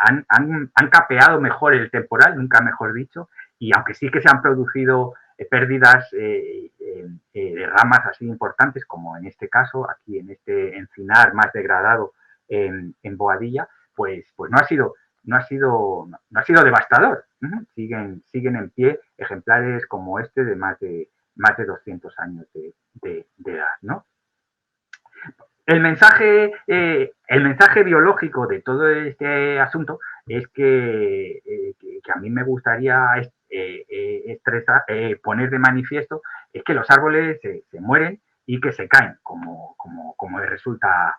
capeado mejor el temporal, nunca mejor dicho, y aunque sí que se han producido pérdidas de ramas así importantes, como en este caso, aquí en este encinar más degradado en Boadilla, pues no ha sido devastador. Siguen en pie ejemplares como este de más de 200 años de edad, ¿no? El mensaje biológico de todo este asunto es que a mí me gustaría poner de manifiesto es que los árboles se mueren y que se caen, como resulta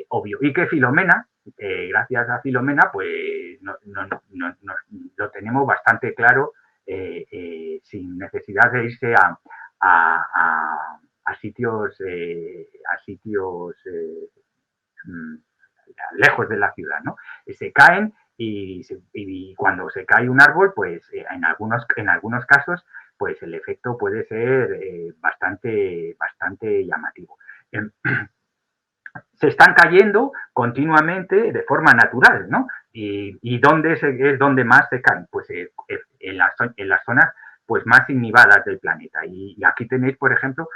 obvio. Y que Filomena, gracias a Filomena, pues lo tenemos bastante claro sin necesidad de irse a sitios lejos de la ciudad, ¿no? Se caen y cuando se cae un árbol, pues en algunos casos, pues el efecto puede ser bastante llamativo. Se están cayendo continuamente de forma natural, ¿no? ¿Y dónde es donde más se caen? Pues en las zonas pues más inhibadas del planeta. Y aquí tenéis, por ejemplo,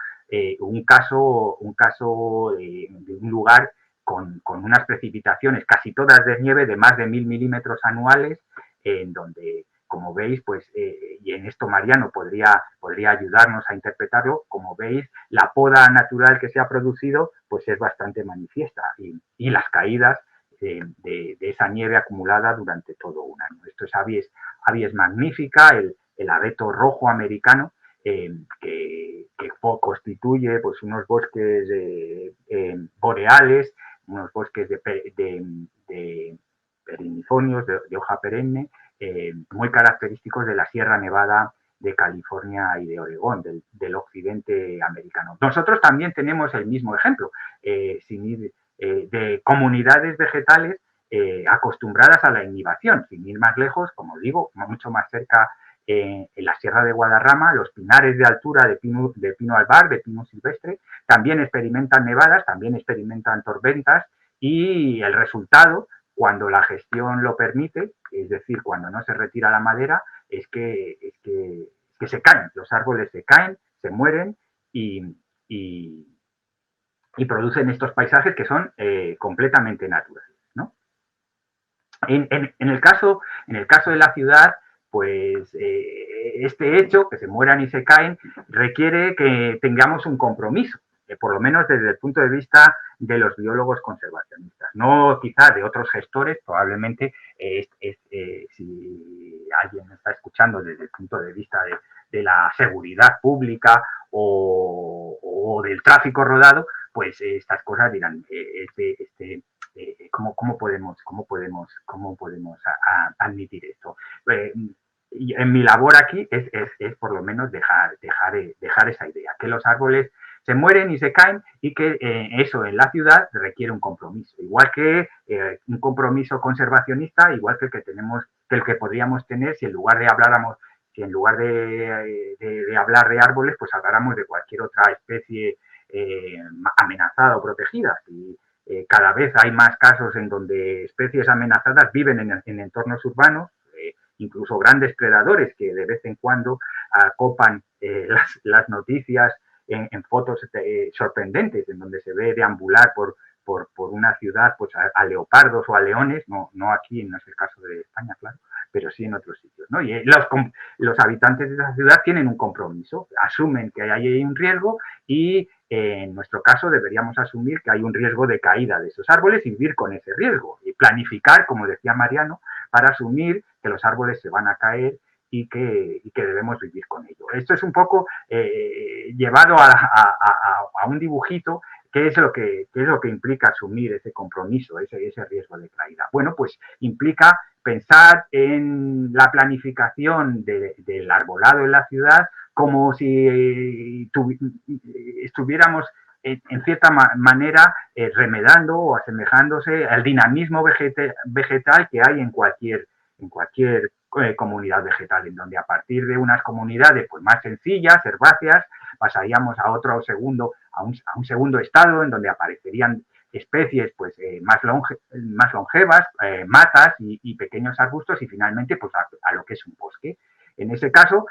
un caso de un lugar con unas precipitaciones casi todas de nieve de más de 1000 milímetros anuales, en donde, como veis, pues, y en esto Mariano podría ayudarnos a interpretarlo, como veis, la poda natural que se ha producido pues es bastante manifiesta y las caídas de esa nieve acumulada durante todo un año. Esto es Abies magnifica, el abeto rojo americano, que constituye pues unos bosques boreales, unos bosques de perennifolios, de hoja perenne, muy característicos de la Sierra Nevada de California y de Oregón, del occidente americano. Nosotros también tenemos el mismo ejemplo, de comunidades vegetales acostumbradas a la inhibición, sin ir más lejos, como digo, mucho más cerca en la Sierra de Guadarrama, los pinares de altura de pino albar, de pino silvestre, también experimentan nevadas, también experimentan tormentas y el resultado, cuando la gestión lo permite, es decir, cuando no se retira la madera, es que se caen, los árboles se caen, se mueren y producen estos paisajes que son completamente naturales, ¿no? En el caso de la ciudad, pues este hecho, que se mueran y se caen, requiere que tengamos un compromiso, por lo menos desde el punto de vista de los biólogos conservacionistas, no quizá de otros gestores, probablemente si alguien está escuchando desde el punto de vista de la seguridad pública o del tráfico rodado, pues estas cosas dirán, ¿cómo podemos admitir esto? Y en mi labor aquí es por lo menos dejar esa idea, que los árboles se mueren y se caen y que eso en la ciudad requiere un compromiso, igual que un compromiso conservacionista, igual que el que podríamos tener si en lugar de hablar de árboles, pues habláramos de cualquier otra especie amenazada o protegida. Y cada vez hay más casos en donde especies amenazadas viven en entornos urbanos, incluso grandes predadores que de vez en cuando copan las noticias en fotos sorprendentes, en donde se ve deambular por una ciudad pues a leopardos o a leones, no aquí, no es el caso de España, claro, pero sí en otros sitios, ¿no? Y los habitantes de esa ciudad tienen un compromiso, asumen que hay un riesgo y en nuestro caso deberíamos asumir que hay un riesgo de caída de esos árboles y vivir con ese riesgo y planificar, como decía Mariano, para asumir que los árboles se van a caer y que debemos vivir con ello. Esto es un poco llevado a un dibujito. ¿Qué es lo que implica asumir ese compromiso, ese riesgo de caída? Bueno, pues implica pensar en la planificación del arbolado en la ciudad como si estuviéramos en cierta manera remedando o asemejándose al dinamismo vegetal que hay en cualquier comunidad vegetal, en donde a partir de unas comunidades pues más sencillas, herbáceas, pasaríamos a un segundo estado en donde aparecerían especies pues más longevas, matas y pequeños arbustos y finalmente pues a lo que es un bosque. En ese caso,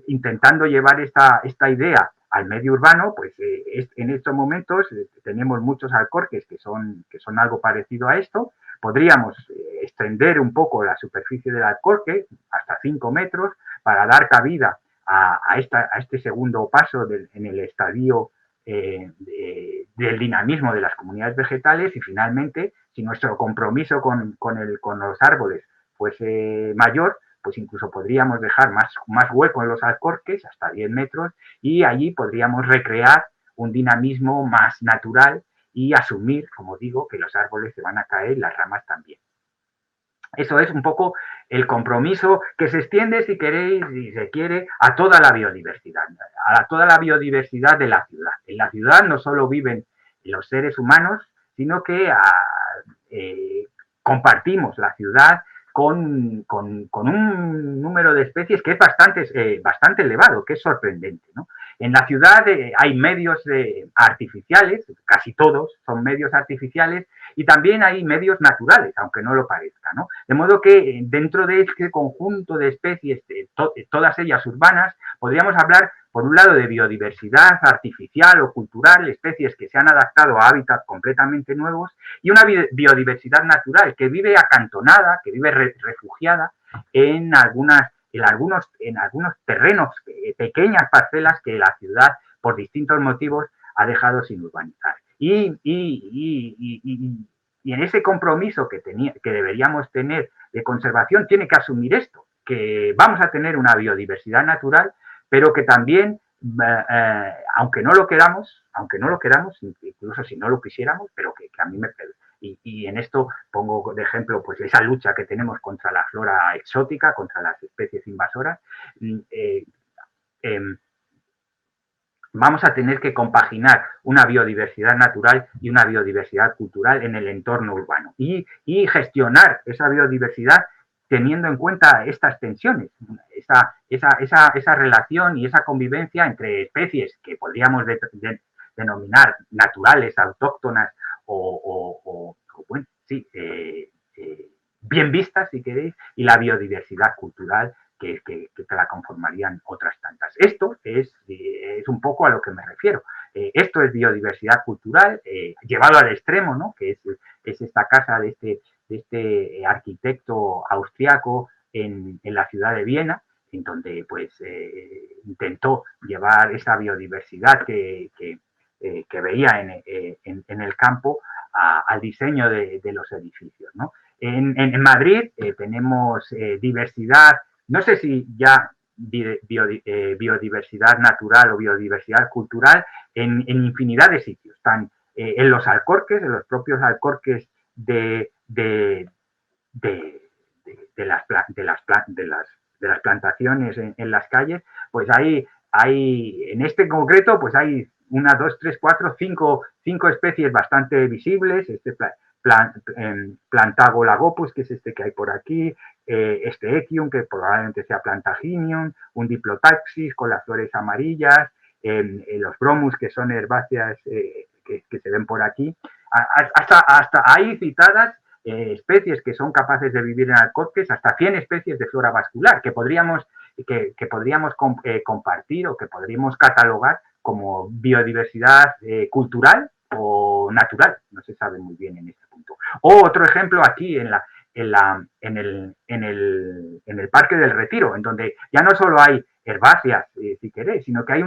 intentando llevar esta idea al medio urbano, pues en estos momentos tenemos muchos alcorques que son algo parecido a esto. Podríamos extender un poco la superficie del alcorque hasta 5 metros para dar cabida a este segundo paso en el estadio del dinamismo de las comunidades vegetales y finalmente, si nuestro compromiso con los árboles fuese mayor, pues incluso podríamos dejar más hueco en los alcorques, hasta 10 metros, y allí podríamos recrear un dinamismo más natural y asumir, como digo, que los árboles se van a caer y las ramas también. Eso es un poco el compromiso que se extiende, si queréis, si se quiere, a toda la biodiversidad, toda la biodiversidad de la ciudad. En la ciudad no solo viven los seres humanos, sino que compartimos la ciudad con un número de especies que es bastante elevado, que es sorprendente, ¿no? En la ciudad hay medios artificiales, casi todos son medios artificiales, y también hay medios naturales, aunque no lo parezca, ¿no? De modo que dentro de este conjunto de especies, todas ellas urbanas, podríamos hablar, por un lado, de biodiversidad artificial o cultural, especies que se han adaptado a hábitats completamente nuevos, y una biodiversidad natural que vive acantonada, que vive refugiada en algunos terrenos, pequeñas parcelas que la ciudad, por distintos motivos, ha dejado sin urbanizar. Y en ese compromiso que deberíamos tener de conservación tiene que asumir esto, que vamos a tener una biodiversidad natural, pero que también, aunque no lo queramos, incluso si no lo quisiéramos, pero que a mí me... Y en esto pongo de ejemplo pues esa lucha que tenemos contra la flora exótica, contra las especies invasoras. Vamos a tener que compaginar una biodiversidad natural y una biodiversidad cultural en el entorno urbano y gestionar esa biodiversidad teniendo en cuenta estas tensiones, esa relación y esa convivencia entre especies que podríamos denominar naturales, autóctonas bueno, sí, bien vistas, si queréis, y la biodiversidad cultural que la conformarían otras tantas. Esto es un poco a lo que me refiero. Esto es biodiversidad cultural llevado al extremo, ¿no? Que es esta casa de este arquitecto austriaco en la ciudad de Viena, en donde pues intentó llevar esa biodiversidad que veía en el campo al diseño de los edificios, ¿no? En Madrid tenemos diversidad, no sé si ya biodiversidad natural o biodiversidad cultural en infinidad de sitios. Están en los Alcorques, en los propios Alcorques de las plantaciones en las calles, pues hay en este concreto, pues hay 1, 2, 3, 4, 5 especies bastante visibles. Plantago lagopus, que es este que hay por aquí, este equium, que probablemente sea Plantaginium, un Diplotaxis con las flores amarillas, los bromus, que son herbáceas que se ven por aquí. Hasta hay citadas especies que son capaces de vivir en Alcorques, hasta 100 especies de flora vascular que podríamos compartir o que podríamos catalogar como biodiversidad cultural o natural. No se sabe muy bien en este punto. O otro ejemplo aquí en el Parque del Retiro, en donde ya no solo hay herbáceas, si queréis, sino que hay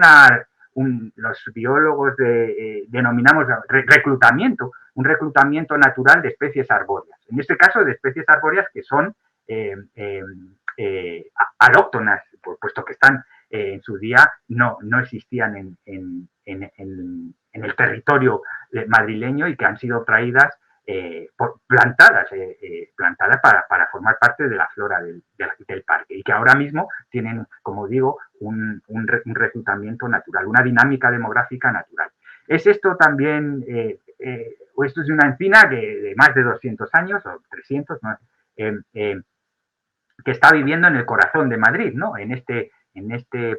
los biólogos denominamos un reclutamiento natural de especies arbóreas. En este caso, de especies arbóreas que son alóctonas, puesto que están en su día no existían en el territorio madrileño y que han sido traídas plantadas para formar parte de la flora del parque y que ahora mismo tienen, como digo, un reclutamiento natural, una dinámica demográfica natural. ¿Es esto también, o esto es una encina de más de 200 años o 300, ¿no? Que está viviendo en el corazón de Madrid, ¿no? En este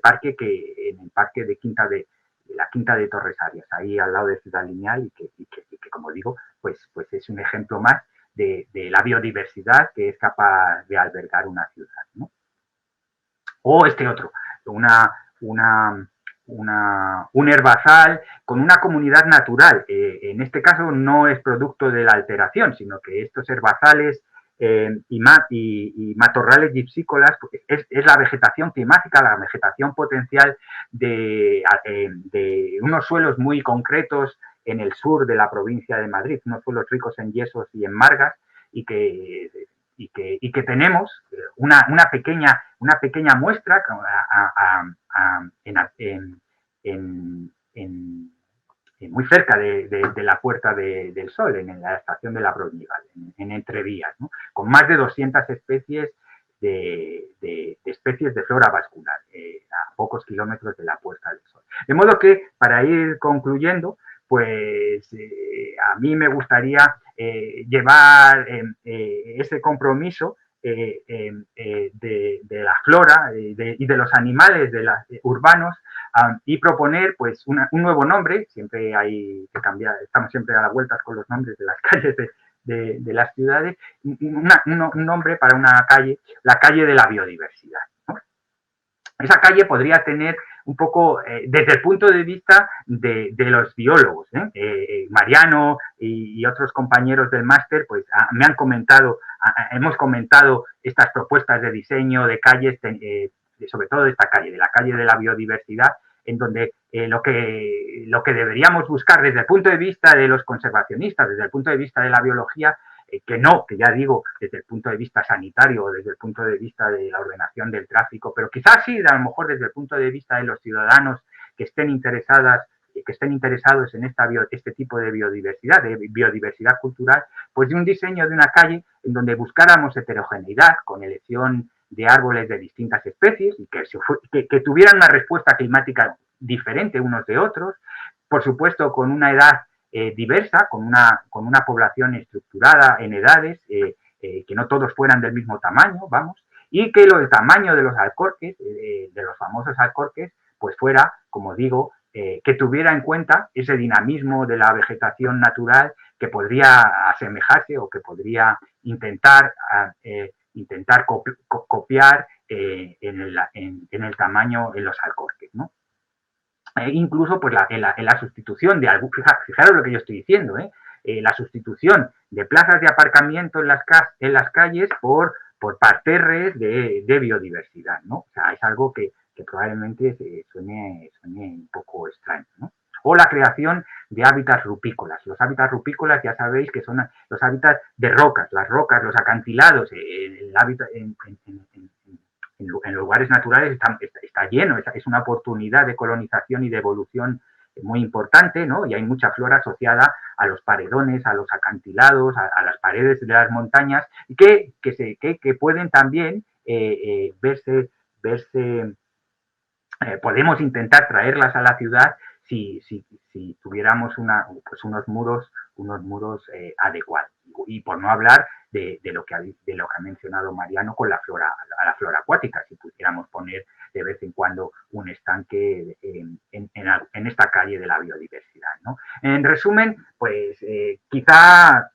parque en el parque de la Quinta de Torres Arias, ahí al lado de Ciudad Lineal, y que como digo, pues es un ejemplo más de la biodiversidad que es capaz de albergar una ciudad, ¿no? O este otro, un herbazal con una comunidad natural. En este caso no es producto de la alteración, sino que estos herbazales y matorrales gipsícolas es la vegetación climática, la vegetación potencial de unos suelos muy concretos en el sur de la provincia de Madrid, unos suelos ricos en yesos y en margas, y que tenemos una pequeña muestra muy cerca de la Puerta del Sol, en la estación de la Broñigal, en Entrevías, ¿no? Con más de 200 especies de especies de flora vascular, a pocos kilómetros de la Puerta del Sol. De modo que, para ir concluyendo, pues a mí me gustaría llevar ese compromiso de la flora y de los animales urbanos y proponer pues un nuevo nombre. Siempre hay que cambiar, estamos siempre a las vueltas con los nombres de las calles de las ciudades. Un nombre para una calle, la calle de la biodiversidad, ¿no? Esa calle podría tener un poco, desde el punto de vista de los biólogos, Mariano y otros compañeros del máster, pues me han comentado, hemos comentado estas propuestas de diseño de calles, sobre todo de esta calle, de la calle de la biodiversidad, en donde lo que deberíamos buscar desde el punto de vista de los conservacionistas, desde el punto de vista de la biología, que ya digo, desde el punto de vista sanitario o desde el punto de vista de la ordenación del tráfico, pero quizás sí, a lo mejor desde el punto de vista de los ciudadanos que estén interesados en este tipo de biodiversidad cultural, pues de un diseño de una calle en donde buscáramos heterogeneidad con elección de árboles de distintas especies y que tuvieran una respuesta climática diferente unos de otros, por supuesto con una edad diversa, con una población estructurada en edades, que no todos fueran del mismo tamaño, vamos, y que el tamaño de los alcorques, de los famosos alcorques, pues fuera, como digo, que tuviera en cuenta ese dinamismo de la vegetación natural que podría asemejarse o que podría intentar copiar en el tamaño en los alcorques, ¿no? Incluso pues en la sustitución de algún, fijaros lo que yo estoy diciendo, la sustitución de plazas de aparcamiento en las calles por por parterres de biodiversidad, ¿no? O sea, es algo que probablemente suene un poco extraño, ¿no? O la creación de hábitats rupícolas. Los hábitats rupícolas ya sabéis que son los hábitats de rocas, las rocas, los acantilados, el hábitat en lugares naturales está lleno, es una oportunidad de colonización y de evolución muy importante, ¿no? Y hay mucha flora asociada a los paredones, a los acantilados, a las paredes de las montañas, y que pueden también verse podemos intentar traerlas a la ciudad si tuviéramos unos muros adecuados. Y por no hablar de lo que ha mencionado Mariano con la flora acuática, si pudiéramos poner de vez en cuando un estanque en esta calle de la biodiversidad, ¿no? En resumen, pues quizá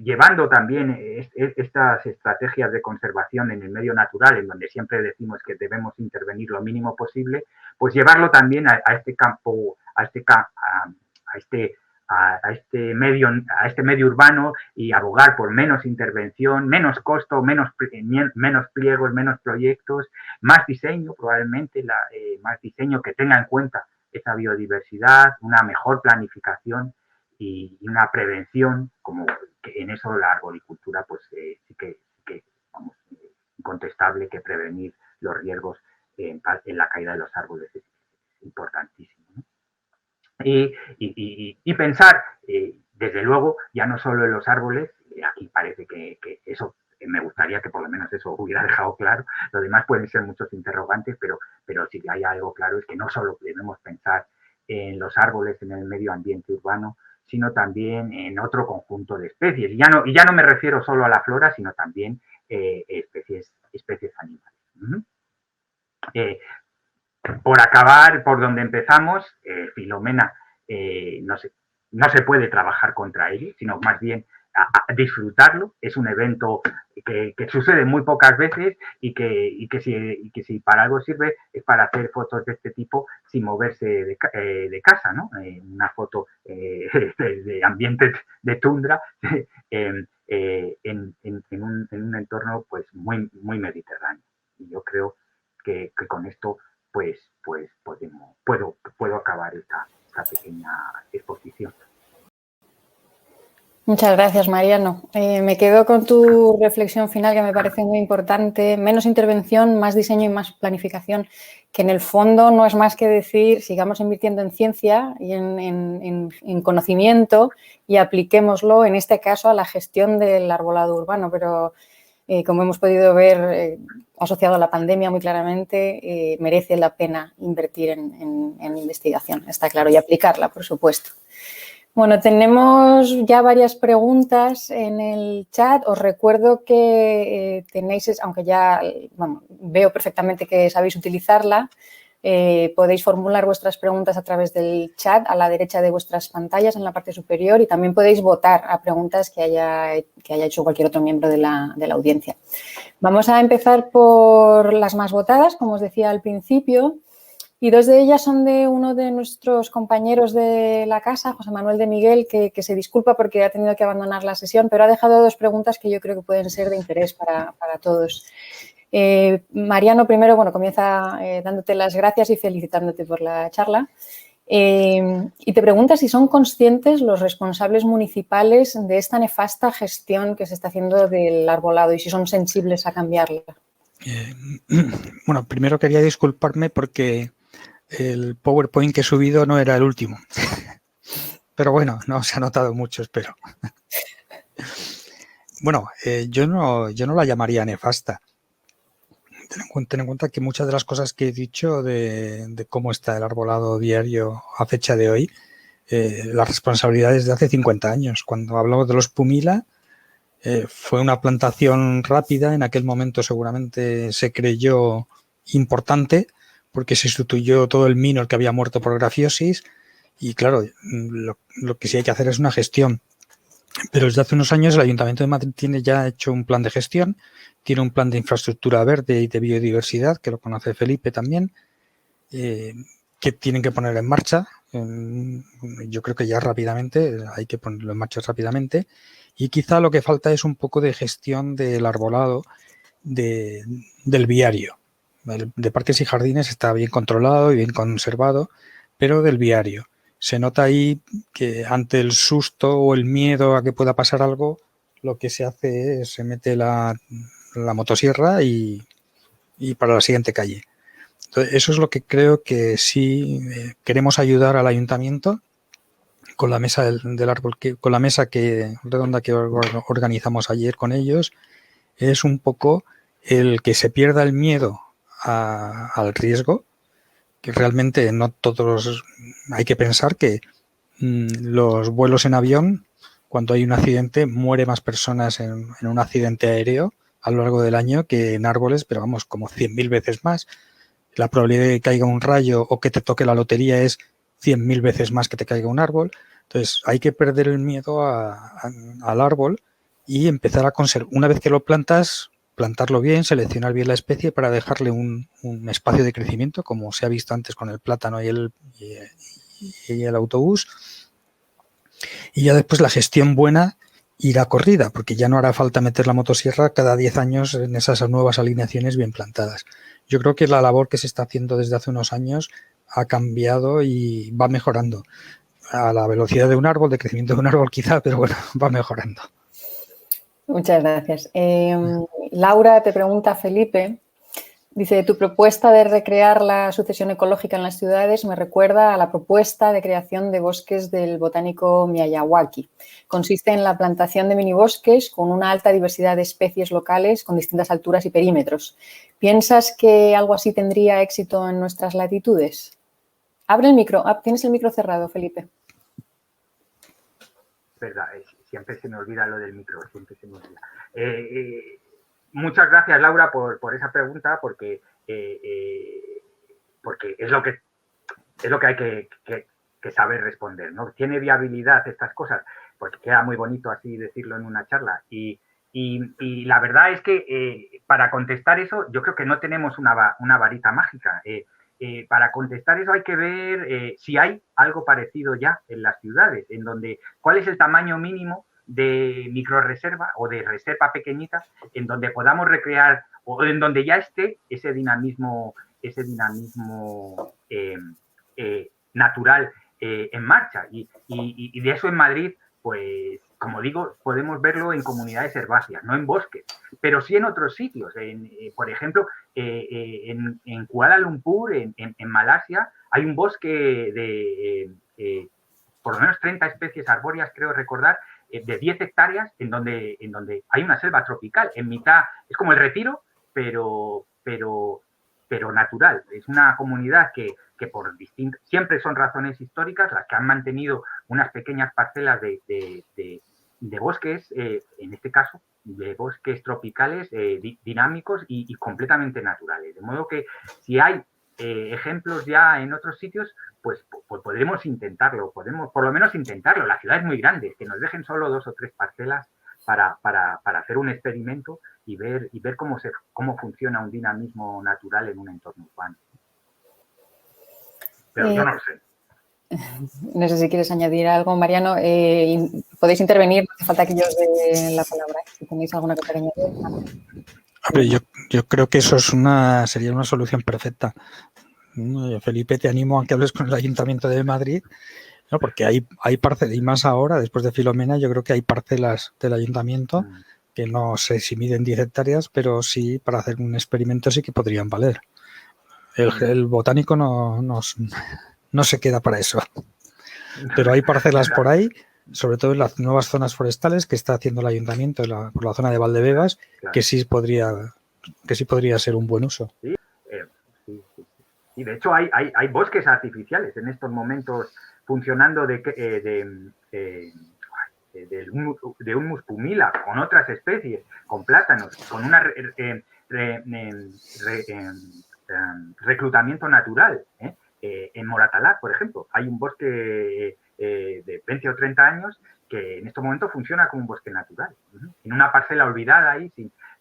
llevando también estas estrategias de conservación en el medio natural, en donde siempre decimos que debemos intervenir lo mínimo posible, pues llevarlo también a este campo, a este medio urbano, y abogar por menos intervención, menos costo, menos pliegos, menos proyectos, más diseño, probablemente más diseño que tenga en cuenta esa biodiversidad, una mejor planificación y una prevención, como que en eso la arboricultura pues sí que vamos, incontestable que prevenir los riesgos en la caída de los árboles es importantísimo, ¿no? Y pensar, desde luego, ya no solo en los árboles, aquí parece que eso, me gustaría que por lo menos eso hubiera dejado claro, lo demás pueden ser muchos interrogantes, pero si hay algo claro es que no solo debemos pensar en los árboles, en el medio ambiente urbano, sino también en otro conjunto de especies. Y ya no me refiero solo a la flora, sino también especies animales. Por acabar, por donde empezamos, Filomena, no se puede trabajar contra ello, sino más bien a disfrutarlo. Es un evento que sucede muy pocas veces y que si para algo sirve es para hacer fotos de este tipo sin moverse de casa, ¿no? Una foto de ambientes de tundra en un entorno pues muy mediterráneo. Y yo creo que con esto pues puedo acabar esta pequeña exposición. Muchas gracias, Mariano. Me quedo con tu reflexión final, que me parece muy importante. Menos intervención, más diseño y más planificación, que en el fondo no es más que decir, sigamos invirtiendo en ciencia y en conocimiento y apliquémoslo, en este caso, a la gestión del arbolado urbano. Pero, como hemos podido ver, asociado a la pandemia muy claramente, merece la pena invertir en investigación, está claro, y aplicarla, por supuesto. Bueno, tenemos ya varias preguntas en el chat. Os recuerdo que tenéis, aunque ya veo perfectamente que sabéis utilizarla, podéis formular vuestras preguntas a través del chat a la derecha de vuestras pantallas en la parte superior, y también podéis votar a preguntas que haya hecho cualquier otro miembro de la audiencia. Vamos a empezar por las más votadas, como os decía al principio. Y dos de ellas son de uno de nuestros compañeros de la casa, José Manuel de Miguel, que se disculpa porque ha tenido que abandonar la sesión, pero ha dejado dos preguntas que yo creo que pueden ser de interés para todos. Mariano, primero, comienza dándote las gracias y felicitándote por la charla. Y te pregunta si son conscientes los responsables municipales de esta nefasta gestión que se está haciendo del arbolado y si son sensibles a cambiarla. Bueno, primero quería disculparme porque el PowerPoint que he subido no era el último. Pero bueno, no se ha notado mucho, espero. Bueno, yo no la llamaría nefasta. Ten en cuenta que muchas de las cosas que he dicho de cómo está el arbolado diario a fecha de hoy, la responsabilidad es de hace 50 años. Cuando hablamos de los Pumila, fue una plantación rápida. En aquel momento seguramente se creyó importante porque se sustituyó todo el minor que había muerto por grafiosis y claro, lo que sí hay que hacer es una gestión. Pero desde hace unos años el Ayuntamiento de Madrid tiene ya hecho un plan de gestión, tiene un plan de infraestructura verde y de biodiversidad, que lo conoce Felipe también, que tienen que poner en marcha. Yo creo que ya rápidamente, hay que ponerlo en marcha rápidamente. Y quizá lo que falta es un poco de gestión del arbolado del viario. De parques y jardines está bien controlado y bien conservado, pero del viario. Se nota ahí que ante el susto o el miedo a que pueda pasar algo, lo que se hace es se mete la motosierra y para la siguiente calle. Entonces, eso es lo que creo que sí queremos ayudar al ayuntamiento con la mesa del árbol, con la mesa redonda que organizamos ayer con ellos, es un poco el que se pierda el miedo al riesgo, que realmente no todos, hay que pensar que los vuelos en avión, cuando hay un accidente, muere más personas en un accidente aéreo a lo largo del año que en árboles, pero vamos, como 100.000 veces más. La probabilidad de que caiga un rayo o que te toque la lotería es 100.000 veces más que te caiga un árbol. Entonces hay que perder el miedo al árbol y empezar a conservar. Una vez que lo plantas, plantarlo bien, seleccionar bien la especie para dejarle un espacio de crecimiento, como se ha visto antes con el plátano y el autobús. Y ya después la gestión buena irá corrida, porque ya no hará falta meter la motosierra cada 10 años en esas nuevas alineaciones bien plantadas. Yo creo que la labor que se está haciendo desde hace unos años ha cambiado y va mejorando. A la velocidad de un árbol, de crecimiento de un árbol quizá, pero bueno, va mejorando. Muchas gracias. Laura te pregunta, Felipe, dice, tu propuesta de recrear la sucesión ecológica en las ciudades me recuerda a la propuesta de creación de bosques del botánico Miyawaki. Consiste en la plantación de minibosques con una alta diversidad de especies locales con distintas alturas y perímetros. ¿Piensas que algo así tendría éxito en nuestras latitudes? Abre el micro. Tienes el micro cerrado, Felipe. Verdad, siempre se me olvida lo del micro, siempre se me olvida. Muchas gracias, Laura, por esa pregunta, porque es lo que hay que saber responder, ¿no? ¿Tiene viabilidad estas cosas? Porque queda muy bonito así decirlo en una charla. Y la verdad es que para contestar eso, yo creo que no tenemos una varita mágica. Para contestar eso hay que ver si hay algo parecido ya en las ciudades, en donde cuál es el tamaño mínimo de microreserva o de reserva pequeñita en donde podamos recrear o en donde ya esté ese dinamismo natural en marcha. Y de eso en Madrid, pues, como digo, podemos verlo en comunidades herbáceas, no en bosques, pero sí en otros sitios. Por ejemplo, en Kuala Lumpur, en Malasia, hay un bosque de por lo menos 30 especies arbóreas, creo recordar, de 10 hectáreas en donde hay una selva tropical. En mitad, es como el Retiro, pero natural. Es una comunidad que por siempre son razones históricas las que han mantenido unas pequeñas parcelas de bosques, en este caso, de bosques tropicales dinámicos y completamente naturales. De modo que si hay ejemplos ya en otros sitios, pues podremos intentarlo, podemos por lo menos intentarlo. La ciudad es muy grande, que nos dejen solo 2 o 3 parcelas para hacer un experimento y ver cómo funciona un dinamismo natural en un entorno urbano. Pero yo no lo sé. No sé si quieres añadir algo, Mariano. Podéis intervenir, no hace falta que yo os dé la palabra. Si tenéis alguna cosa que añadir. Yo creo que eso sería una solución perfecta. Felipe, te animo a que hables con el Ayuntamiento de Madrid, ¿no? Porque hay parcelas, y más ahora, después de Filomena, yo creo que hay parcelas del Ayuntamiento que no sé si miden 10 hectáreas, pero sí, para hacer un experimento sí que podrían valer. El botánico no se queda para eso. Pero hay parcelas por ahí, sobre todo en las nuevas zonas forestales que está haciendo el Ayuntamiento por la zona de Valdebebas, claro, que sí podría ser un buen uso. Sí, sí. Y de hecho hay bosques artificiales en estos momentos funcionando de Ulmus pumila, con otras especies, con plátanos, con un reclutamiento natural. En Moratalá, por ejemplo, hay un bosque de 20 o 30 años que en estos momentos funciona como un bosque natural. En una parcela olvidada ahí,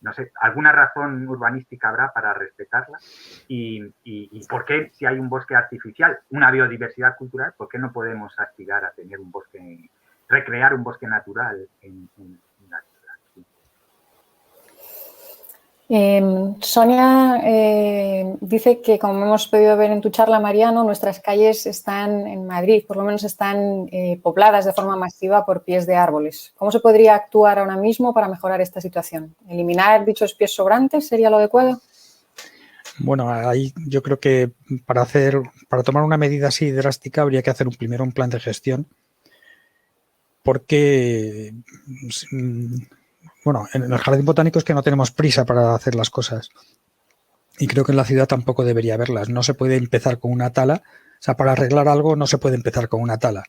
no sé, alguna razón urbanística habrá para respetarla y por qué si hay un bosque artificial, una biodiversidad cultural, ¿por qué no podemos aspirar a tener un bosque, recrear un bosque natural en la ciudad? Sí. Sonia dice que, como hemos podido ver en tu charla, Mariano, nuestras calles están en Madrid, por lo menos están pobladas de forma masiva por pies de árboles. ¿Cómo se podría actuar ahora mismo para mejorar esta situación? ¿Eliminar dichos pies sobrantes sería lo adecuado? Bueno, ahí yo creo que para tomar una medida así drástica habría que hacer primero un plan de gestión, porque bueno, en el jardín botánico es que no tenemos prisa para hacer las cosas. Y creo que en la ciudad tampoco debería haberlas. No se puede empezar con una tala. O sea, para arreglar algo no se puede empezar con una tala.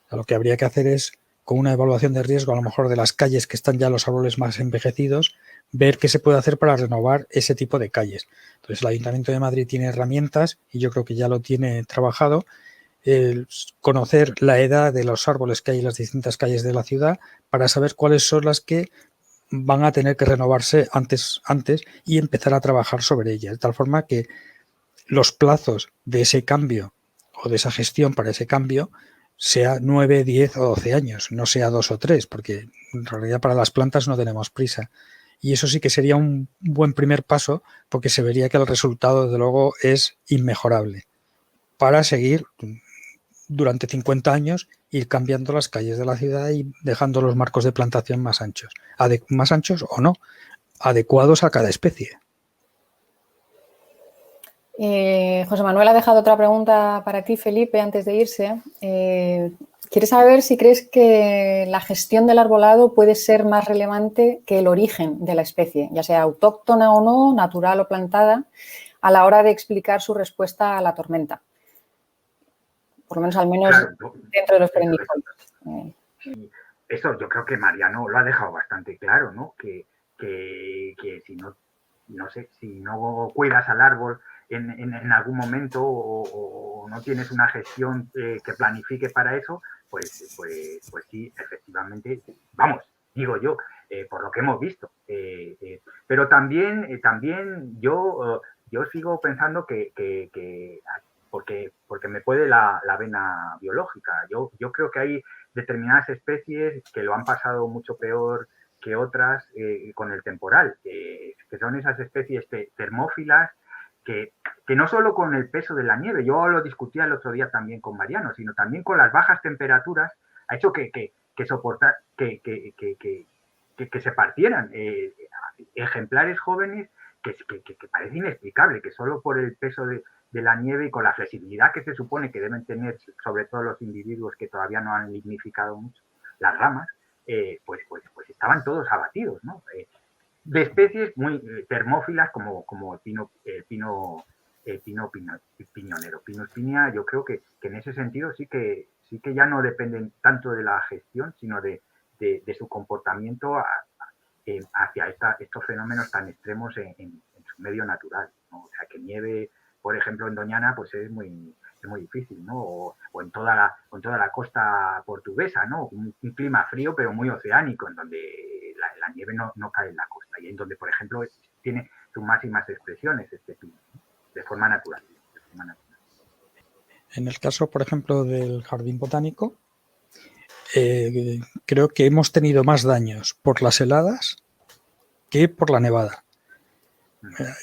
O sea, lo que habría que hacer es, con una evaluación de riesgo, a lo mejor de las calles que están ya los árboles más envejecidos, ver qué se puede hacer para renovar ese tipo de calles. Entonces, el Ayuntamiento de Madrid tiene herramientas, y yo creo que ya lo tiene trabajado, conocer la edad de los árboles que hay en las distintas calles de la ciudad para saber cuáles son las que van a tener que renovarse antes y empezar a trabajar sobre ellas, de tal forma que los plazos de ese cambio o de esa gestión para ese cambio sea 9, 10 o 12 años, no sea 2 o 3, porque en realidad para las plantas no tenemos prisa. Y eso sí que sería un buen primer paso, porque se vería que el resultado, desde luego, es inmejorable para seguir durante 50 años ir cambiando las calles de la ciudad y dejando los marcos de plantación más anchos o no, adecuados a cada especie. José Manuel ha dejado otra pregunta para ti, Felipe, antes de irse. Quiere saber si crees que la gestión del arbolado puede ser más relevante que el origen de la especie, ya sea autóctona o no, natural o plantada, a la hora de explicar su respuesta a la tormenta. Por lo menos, claro, dentro de los perennifolios. Eso yo creo que Mariano lo ha dejado bastante claro, ¿no? Que si no sé, si no cuidas al árbol en algún momento o no tienes una gestión que planifique para eso, pues sí, efectivamente, vamos, digo yo, por lo que hemos visto. Pero también yo sigo pensando que porque me puede la vena biológica. Yo creo que hay determinadas especies que lo han pasado mucho peor que otras con el temporal, que son esas especies termófilas que no solo con el peso de la nieve, yo lo discutía el otro día también con Mariano, sino también con las bajas temperaturas, ha hecho que soportar, que se partieran ejemplares jóvenes que parece inexplicable, que solo por el peso de la nieve y con la flexibilidad que se supone que deben tener, sobre todo los individuos que todavía no han lignificado mucho las ramas, pues estaban todos abatidos, ¿no? De especies muy termófilas como el piñonero, Pinus pinea, yo creo que en ese sentido sí que ya no dependen tanto de la gestión, sino de su comportamiento hacia estos fenómenos tan extremos en su medio natural, ¿no? O sea, que nieve, por ejemplo, en Doñana, pues es muy difícil, ¿no? O en toda la costa portuguesa, ¿no? Un clima frío, pero muy oceánico, en donde la nieve no cae en la costa y en donde, por ejemplo, tiene sus máximas expresiones este pino, ¿no? De forma natural. En el caso, por ejemplo, del jardín botánico, creo que hemos tenido más daños por las heladas que por la nevada.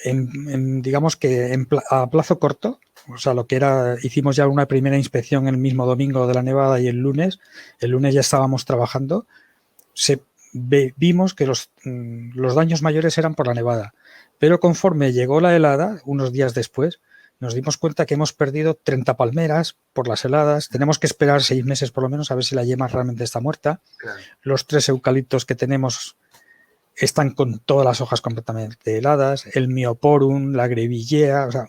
Digamos que a plazo corto, o sea, hicimos ya una primera inspección el mismo domingo de la nevada y el lunes ya estábamos trabajando, vimos que los daños mayores eran por la nevada, pero conforme llegó la helada, unos días después, nos dimos cuenta que hemos perdido 30 palmeras por las heladas, tenemos que esperar 6 meses por lo menos a ver si la yema realmente está muerta. Claro. Los 3 eucaliptos que tenemos están con todas las hojas completamente heladas, el myoporum, la grevillea, o sea,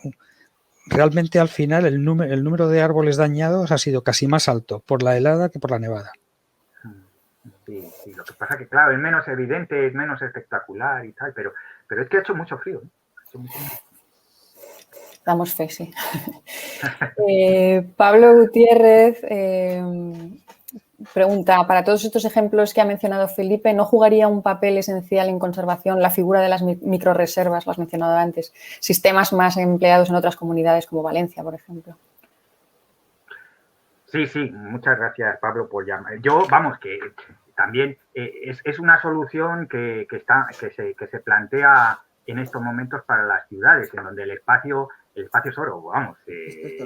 realmente al final el número de árboles dañados ha sido casi más alto por la helada que por la nevada. Sí, lo que pasa que, claro, es menos evidente, es menos espectacular y tal, pero es que ha hecho mucho frío, ¿no? Ha hecho mucho frío. Damos fe, sí. Pablo Gutiérrez pregunta, para todos estos ejemplos que ha mencionado Felipe, ¿no jugaría un papel esencial en conservación la figura de las microreservas, lo has mencionado antes, sistemas más empleados en otras comunidades como Valencia, por ejemplo? Sí, muchas gracias, Pablo, por llamar. Yo, vamos, que también es una solución que se plantea en estos momentos para las ciudades, en donde el espacio es oro, vamos. Es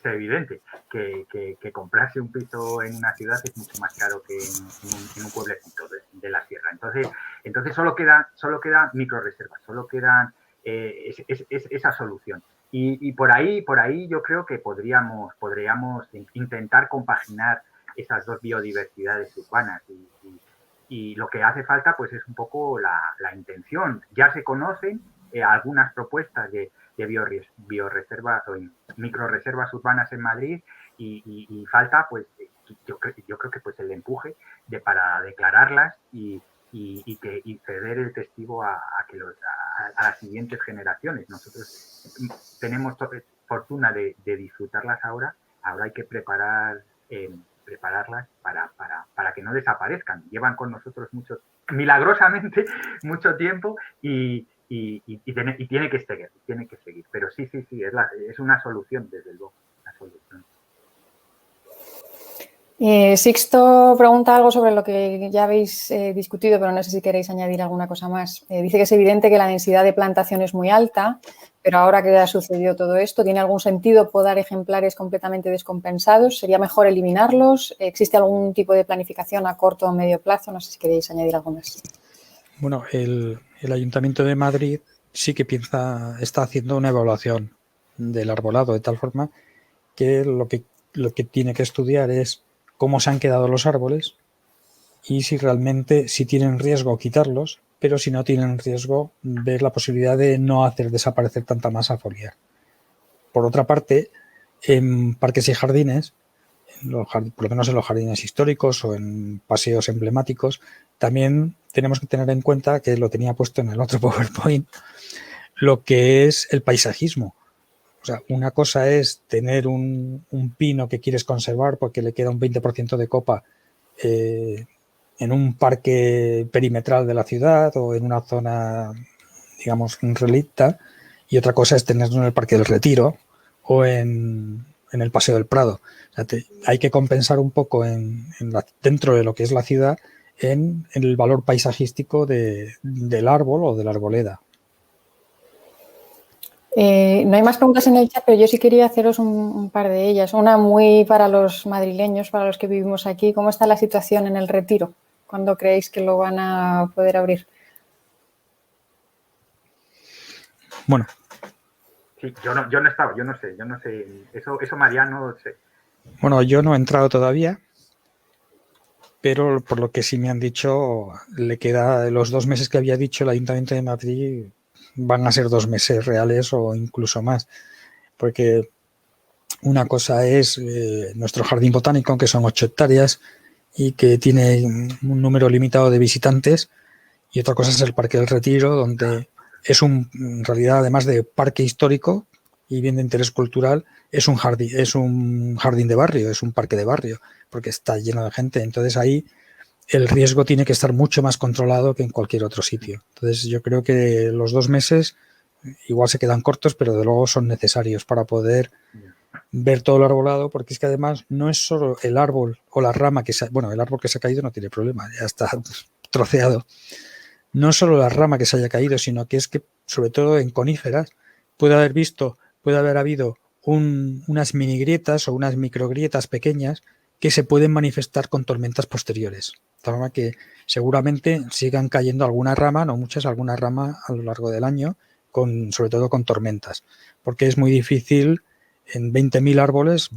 evidente que comprarse un piso en una ciudad es mucho más caro que en un pueblecito de la sierra. Entonces solo quedan microreservas, solo quedan esa solución. Y por ahí yo creo que podríamos intentar compaginar esas dos biodiversidades urbanas y lo que hace falta pues es un poco la intención. Ya se conocen algunas propuestas de bioreservas o microreservas urbanas en Madrid y falta pues yo creo que pues el empuje para declararlas y ceder el testigo a las siguientes generaciones. Nosotros tenemos fortuna de disfrutarlas ahora hay que prepararlas para que no desaparezcan. Llevan con nosotros milagrosamente mucho tiempo y tiene que seguir. Pero sí, es una solución, desde luego, una solución. Sixto pregunta algo sobre lo que ya habéis discutido, pero no sé si queréis añadir alguna cosa más. Dice que es evidente que la densidad de plantación es muy alta, pero ahora que ha sucedido todo esto, ¿tiene algún sentido podar ejemplares completamente descompensados? ¿Sería mejor eliminarlos? ¿Existe algún tipo de planificación a corto o medio plazo? No sé si queréis añadir algo más. Bueno, el Ayuntamiento de Madrid sí que está haciendo una evaluación del arbolado de tal forma que lo que tiene que estudiar es cómo se han quedado los árboles y si realmente si tienen riesgo quitarlos, pero si no tienen riesgo ver la posibilidad de no hacer desaparecer tanta masa foliar. Por otra parte, en parques y jardines, por lo menos en los jardines históricos o en paseos emblemáticos, también tenemos que tener en cuenta, que lo tenía puesto en el otro PowerPoint, lo que es el paisajismo. O sea, una cosa es tener un pino que quieres conservar porque le queda un 20% de copa en un parque perimetral de la ciudad o en una zona, digamos, relicta, y otra cosa es tenerlo en el Parque del Retiro o en el Paseo del Prado. O sea, hay que compensar un poco dentro de lo que es la ciudad en el valor paisajístico del árbol o de la arboleda. No hay más preguntas en el chat, pero yo sí quería haceros un par de ellas. Una muy para los madrileños, para los que vivimos aquí. ¿Cómo está la situación en el Retiro? ¿Cuándo creéis que lo van a poder abrir? Bueno. Sí, yo no he estado, yo no sé. Eso Mariano, sé. Bueno, yo no he entrado todavía, pero por lo que sí me han dicho, le queda los 2 meses que había dicho el Ayuntamiento de Madrid, van a ser 2 meses reales o incluso más, porque una cosa es nuestro jardín botánico, que son 8 hectáreas y que tiene un número limitado de visitantes, y otra cosa es el Parque del Retiro, donde en realidad, además de parque histórico y bien de interés cultural, es un jardín de barrio, es un parque de barrio, porque está lleno de gente. Entonces ahí el riesgo tiene que estar mucho más controlado que en cualquier otro sitio. Entonces yo creo que los 2 meses igual se quedan cortos, pero de luego son necesarios para poder ver todo el arbolado, porque es que además no es solo el árbol o la rama el árbol que se ha caído no tiene problema, ya está troceado. No solo la rama que se haya caído, sino que es que, sobre todo en coníferas, puede haber habido unas mini grietas o unas microgrietas pequeñas que se pueden manifestar con tormentas posteriores. De forma que seguramente sigan cayendo alguna rama, no muchas, alguna rama a lo largo del año, sobre todo con tormentas, porque es muy difícil en 20.000 árboles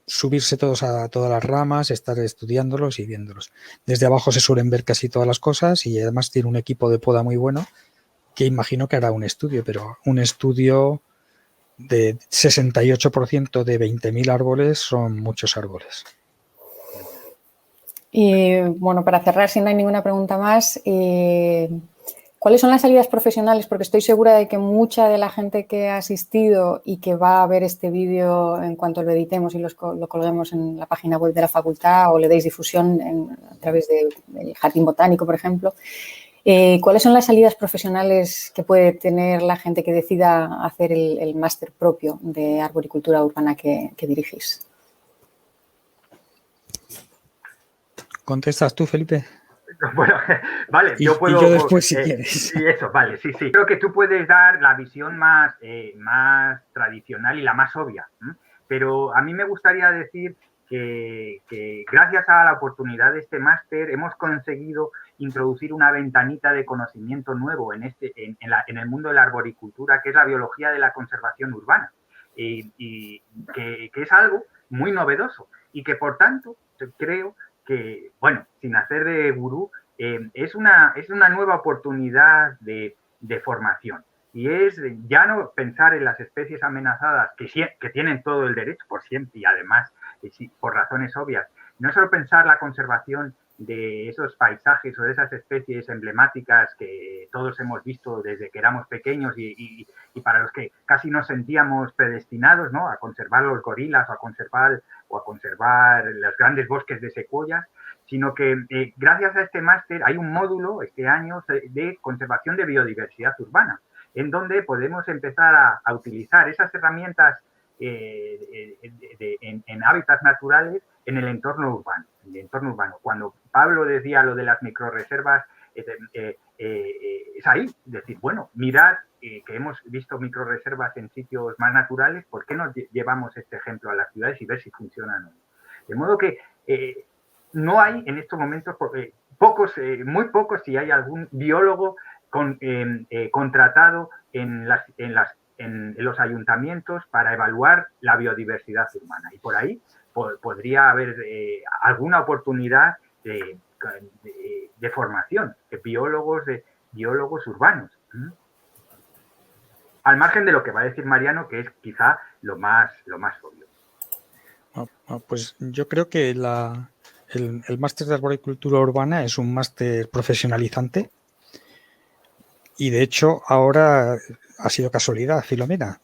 subirse todos a todas las ramas, estar estudiándolos y viéndolos. Desde abajo se suelen ver casi todas las cosas y además tiene un equipo de poda muy bueno que imagino que hará un estudio, pero un estudio de 68% de 20.000 árboles son muchos árboles. Y bueno, para cerrar, si no hay ninguna pregunta más, ¿Cuáles son las salidas profesionales? Porque estoy segura de que mucha de la gente que ha asistido y que va a ver este vídeo en cuanto lo editemos y lo colguemos en la página web de la facultad o le deis difusión a través del Jardín Botánico, por ejemplo, ¿cuáles son las salidas profesionales que puede tener la gente que decida hacer el máster propio de arboricultura urbana que dirigís? ¿Contestas tú, Felipe? Bueno, vale, yo puedo... Y yo después, si quieres. Sí, eso, vale, sí. Creo que tú puedes dar la visión más tradicional y la más obvia, pero a mí me gustaría decir que gracias a la oportunidad de este máster hemos conseguido introducir una ventanita de conocimiento nuevo en el mundo de la arboricultura, que es la biología de la conservación urbana, y que es algo muy novedoso y que, por tanto, creo que, bueno, sin hacer de gurú, es una nueva oportunidad de formación. Y es ya no pensar en las especies amenazadas que tienen todo el derecho por siempre y además por razones obvias. No solo pensar la conservación de esos paisajes o de esas especies emblemáticas que todos hemos visto desde que éramos pequeños y para los que casi nos sentíamos predestinados, ¿no?, a conservar los gorilas o a conservar los grandes bosques de secuoyas, sino que gracias a este máster hay un módulo este año de conservación de biodiversidad urbana, en donde podemos empezar a utilizar esas herramientas en hábitats naturales en el entorno urbano. Cuando Pablo decía lo de las microrreservas, es ahí, decir, bueno, mirad que hemos visto microrreservas en sitios más naturales, ¿por qué no llevamos este ejemplo a las ciudades y ver si funcionan o no? De modo que no hay en estos momentos muy pocos, si hay algún biólogo contratado en los ayuntamientos para evaluar la biodiversidad urbana. Y por ahí podría haber alguna oportunidad de formación de biólogos urbanos. Al margen de lo que va a decir Mariano, que es quizá lo más obvio. Pues yo creo que el máster de arboricultura urbana es un máster profesionalizante y de hecho ahora ha sido casualidad, Filomena,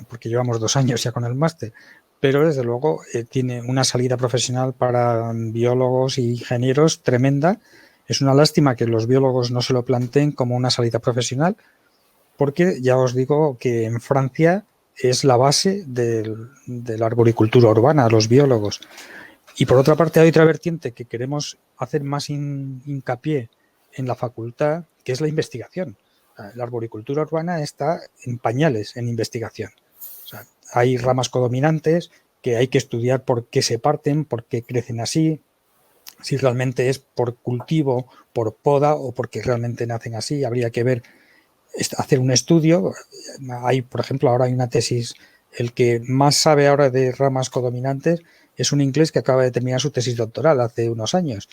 porque llevamos 2 años ya con el máster, pero desde luego tiene una salida profesional para biólogos y ingenieros tremenda. Es una lástima que los biólogos no se lo planteen como una salida profesional, porque ya os digo que en Francia es la base de la arboricultura urbana, los biólogos. Y por otra parte hay otra vertiente que queremos hacer más hincapié en la facultad, que es la investigación. La arboricultura urbana está en pañales en investigación. O sea, hay ramas codominantes que hay que estudiar por qué se parten, por qué crecen así, si realmente es por cultivo, por poda o porque realmente nacen así. Habría que ver, hacer un estudio. Hay, por ejemplo, ahora hay una tesis, el que más sabe ahora de ramas codominantes es un inglés que acaba de terminar su tesis doctoral hace unos años.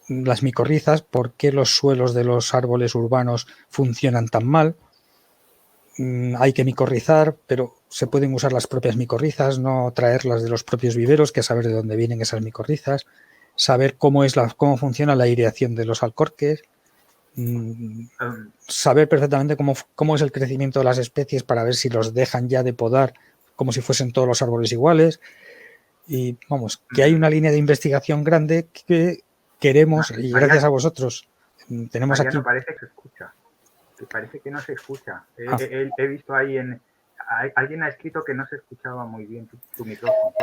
Las micorrizas, por qué los suelos de los árboles urbanos funcionan tan mal. Hay que micorrizar, pero se pueden usar las propias micorrizas, no traerlas de los propios viveros, que saber de dónde vienen esas micorrizas, saber cómo funciona la aireación de los alcorques, saber perfectamente cómo es el crecimiento de las especies para ver si los dejan ya de podar como si fuesen todos los árboles iguales. Y vamos, que hay una línea de investigación grande que queremos, y gracias a vosotros tenemos aquí... Parece que se escucha. Parece que no se escucha. He visto ahí alguien ha escrito que no se escuchaba muy bien tu micrófono.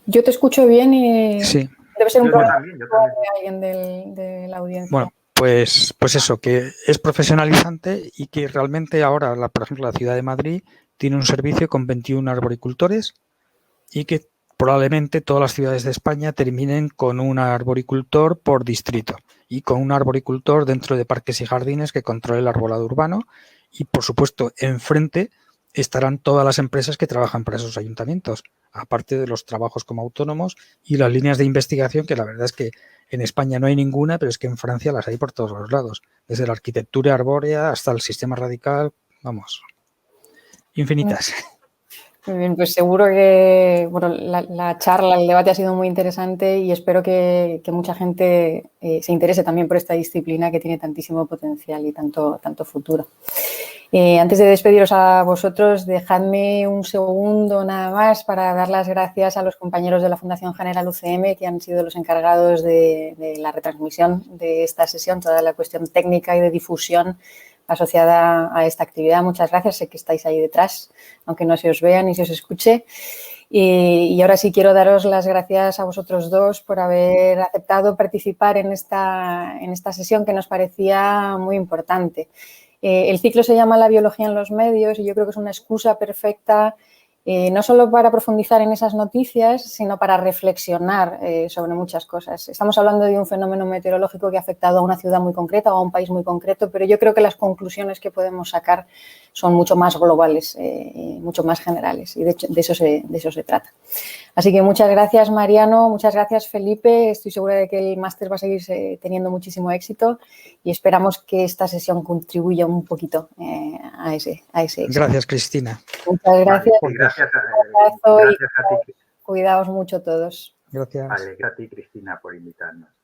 Yo te escucho bien y sí. Debe ser un problema de alguien de la audiencia. Bueno, pues eso, que es profesionalizante y que realmente ahora, por ejemplo, la ciudad de Madrid tiene un servicio con 21 arboricultores y que probablemente todas las ciudades de España terminen con un arboricultor por distrito y con un arboricultor dentro de parques y jardines que controle el arbolado urbano y, por supuesto, enfrente estarán todas las empresas que trabajan para esos ayuntamientos, aparte de los trabajos como autónomos y las líneas de investigación, que la verdad es que en España no hay ninguna, pero es que en Francia las hay por todos los lados, desde la arquitectura arbórea hasta el sistema radical, vamos, infinitas. Muy bien, pues seguro que bueno, la charla, el debate ha sido muy interesante y espero que mucha gente se interese también por esta disciplina que tiene tantísimo potencial y tanto futuro. Antes de despediros a vosotros, dejadme un segundo nada más para dar las gracias a los compañeros de la Fundación General UCM que han sido los encargados de la retransmisión de esta sesión, toda la cuestión técnica y de difusión asociada a esta actividad. Muchas gracias, sé que estáis ahí detrás, aunque no se os vea ni se os escuche. Y ahora sí quiero daros las gracias a vosotros dos por haber aceptado participar en esta sesión que nos parecía muy importante. El ciclo se llama La biología en los medios y yo creo que es una excusa perfecta no solo para profundizar en esas noticias, sino para reflexionar sobre muchas cosas. Estamos hablando de un fenómeno meteorológico que ha afectado a una ciudad muy concreta o a un país muy concreto, pero yo creo que las conclusiones que podemos sacar son mucho más globales, mucho más generales y de hecho de eso se trata. Así que muchas gracias, Mariano, muchas gracias, Felipe. Estoy segura de que el máster va a seguir teniendo muchísimo éxito y esperamos que esta sesión contribuya un poquito a ese éxito. Gracias, Cristina. Muchas gracias. Vale, gracias Un abrazo y a ti. cuidaos mucho todos. Gracias. Vale, gracias a ti, Cristina, por invitarnos.